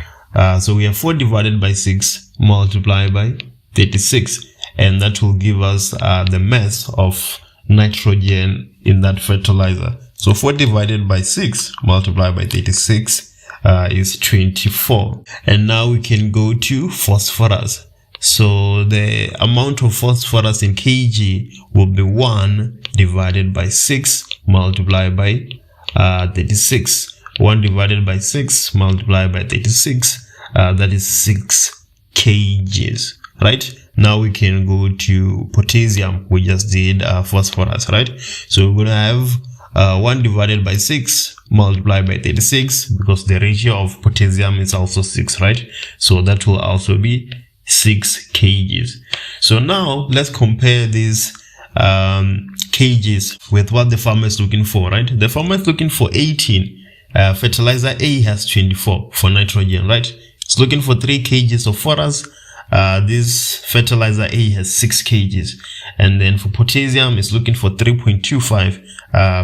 So we have 4 divided by 6 multiplied by 36, and that will give us the mass of nitrogen in that fertilizer. So 4 divided by 6 multiplied by 36 is 24. And now we can go to phosphorus. So the amount of phosphorus in kg will be 1 divided by 6 multiplied by 36. 1 divided by 6 multiplied by 36, that is 6 kgs, right? Now we can go to potassium. We just did phosphorus, right? So we're going to have 1 divided by 6 multiplied by 36, because the ratio of potassium is also 6, right? So that will also be 6 kgs. So now let's compare these kgs with what the farmer is looking for, right? The farmer is looking for 18. Fertilizer A has 24 for nitrogen, right? It's looking for 3 kgs of phosphorus. This fertilizer A has 6 kgs, and then for potassium it's looking for 3.25.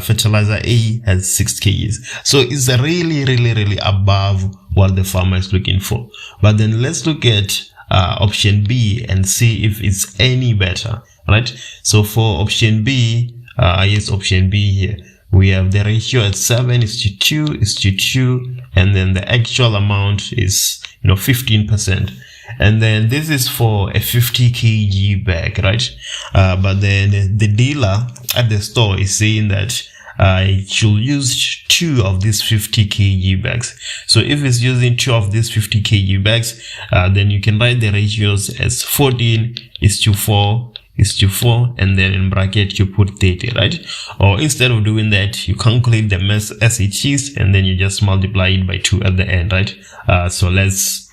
Fertilizer A has 6 kgs. So it's really above what the farmer is looking for. But then let's look at option B and see if it's any better, right? So for option B, yes, option B here, we have the ratio at 7:2:2, and then the actual amount is 15%. And then this is for a 50 kg bag, right? But then the dealer at the store is saying that it should use 2 of these 50 kg bags. So if it's using 2 of these 50 kg bags, then you can write the ratios as 14:4:4, and then in bracket you put 30, right? Or instead of doing that, you calculate the mass as it is, and then you just multiply it by 2 at the end, right? So let's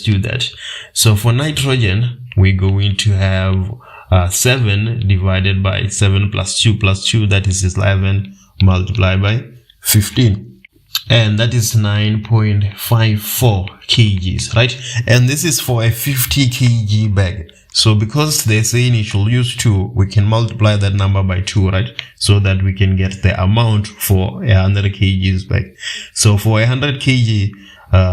do that. So for nitrogen, we're going to have 7 divided by 7 plus 2 plus 2, that is 11, multiplied by 15. And that is 9.54 kgs, right? And this is for a 50 kg bag. So because they're saying you should use 2, we can multiply that number by 2, right? So that we can get the amount for 100 kgs bag. So for 100 kg,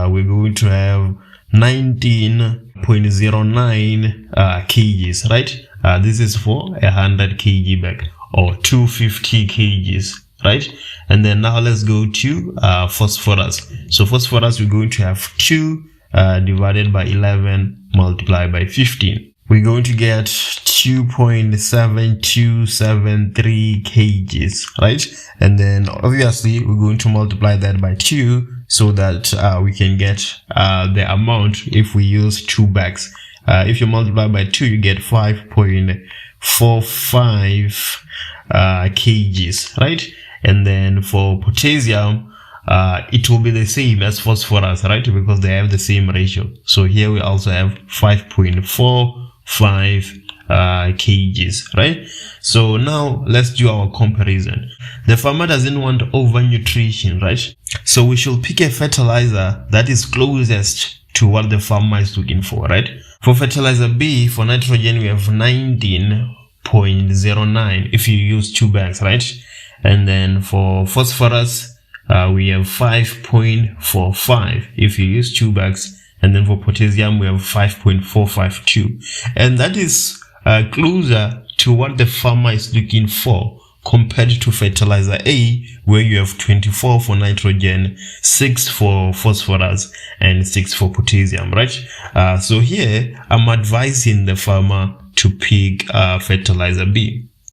we're going to have 19.09 kgs, right? This is for 100 kg bag, or 250 kgs right? And then now let's go to phosphorus. So phosphorus, we're going to have 2 divided by 11 multiplied by 15. We're going to get 2.7273 kgs, right? And then obviously we're going to multiply that by 2 so that we can get the amount if we use 2 bags. If you multiply by 2, you get 5.45 kgs, right? And then for potassium, it will be the same as phosphorus, right? Because they have the same ratio. So here we also have 5.45 kgs, right? So now let's do our comparison. The farmer doesn't want over nutrition, right? So we should pick a fertilizer that is closest to what the farmer is looking for, right? For fertilizer B, for nitrogen, we have 19.09 if you use 2 bags, right? And then for phosphorus, we have 5.45 if you use 2 bags. And then for potassium, we have 5.452. And that is closer to what the farmer is looking for compared to fertilizer A, where you have 24 for nitrogen, 6 for phosphorus, and 6 for potassium, right? So here, I'm advising the farmer to pick fertilizer B.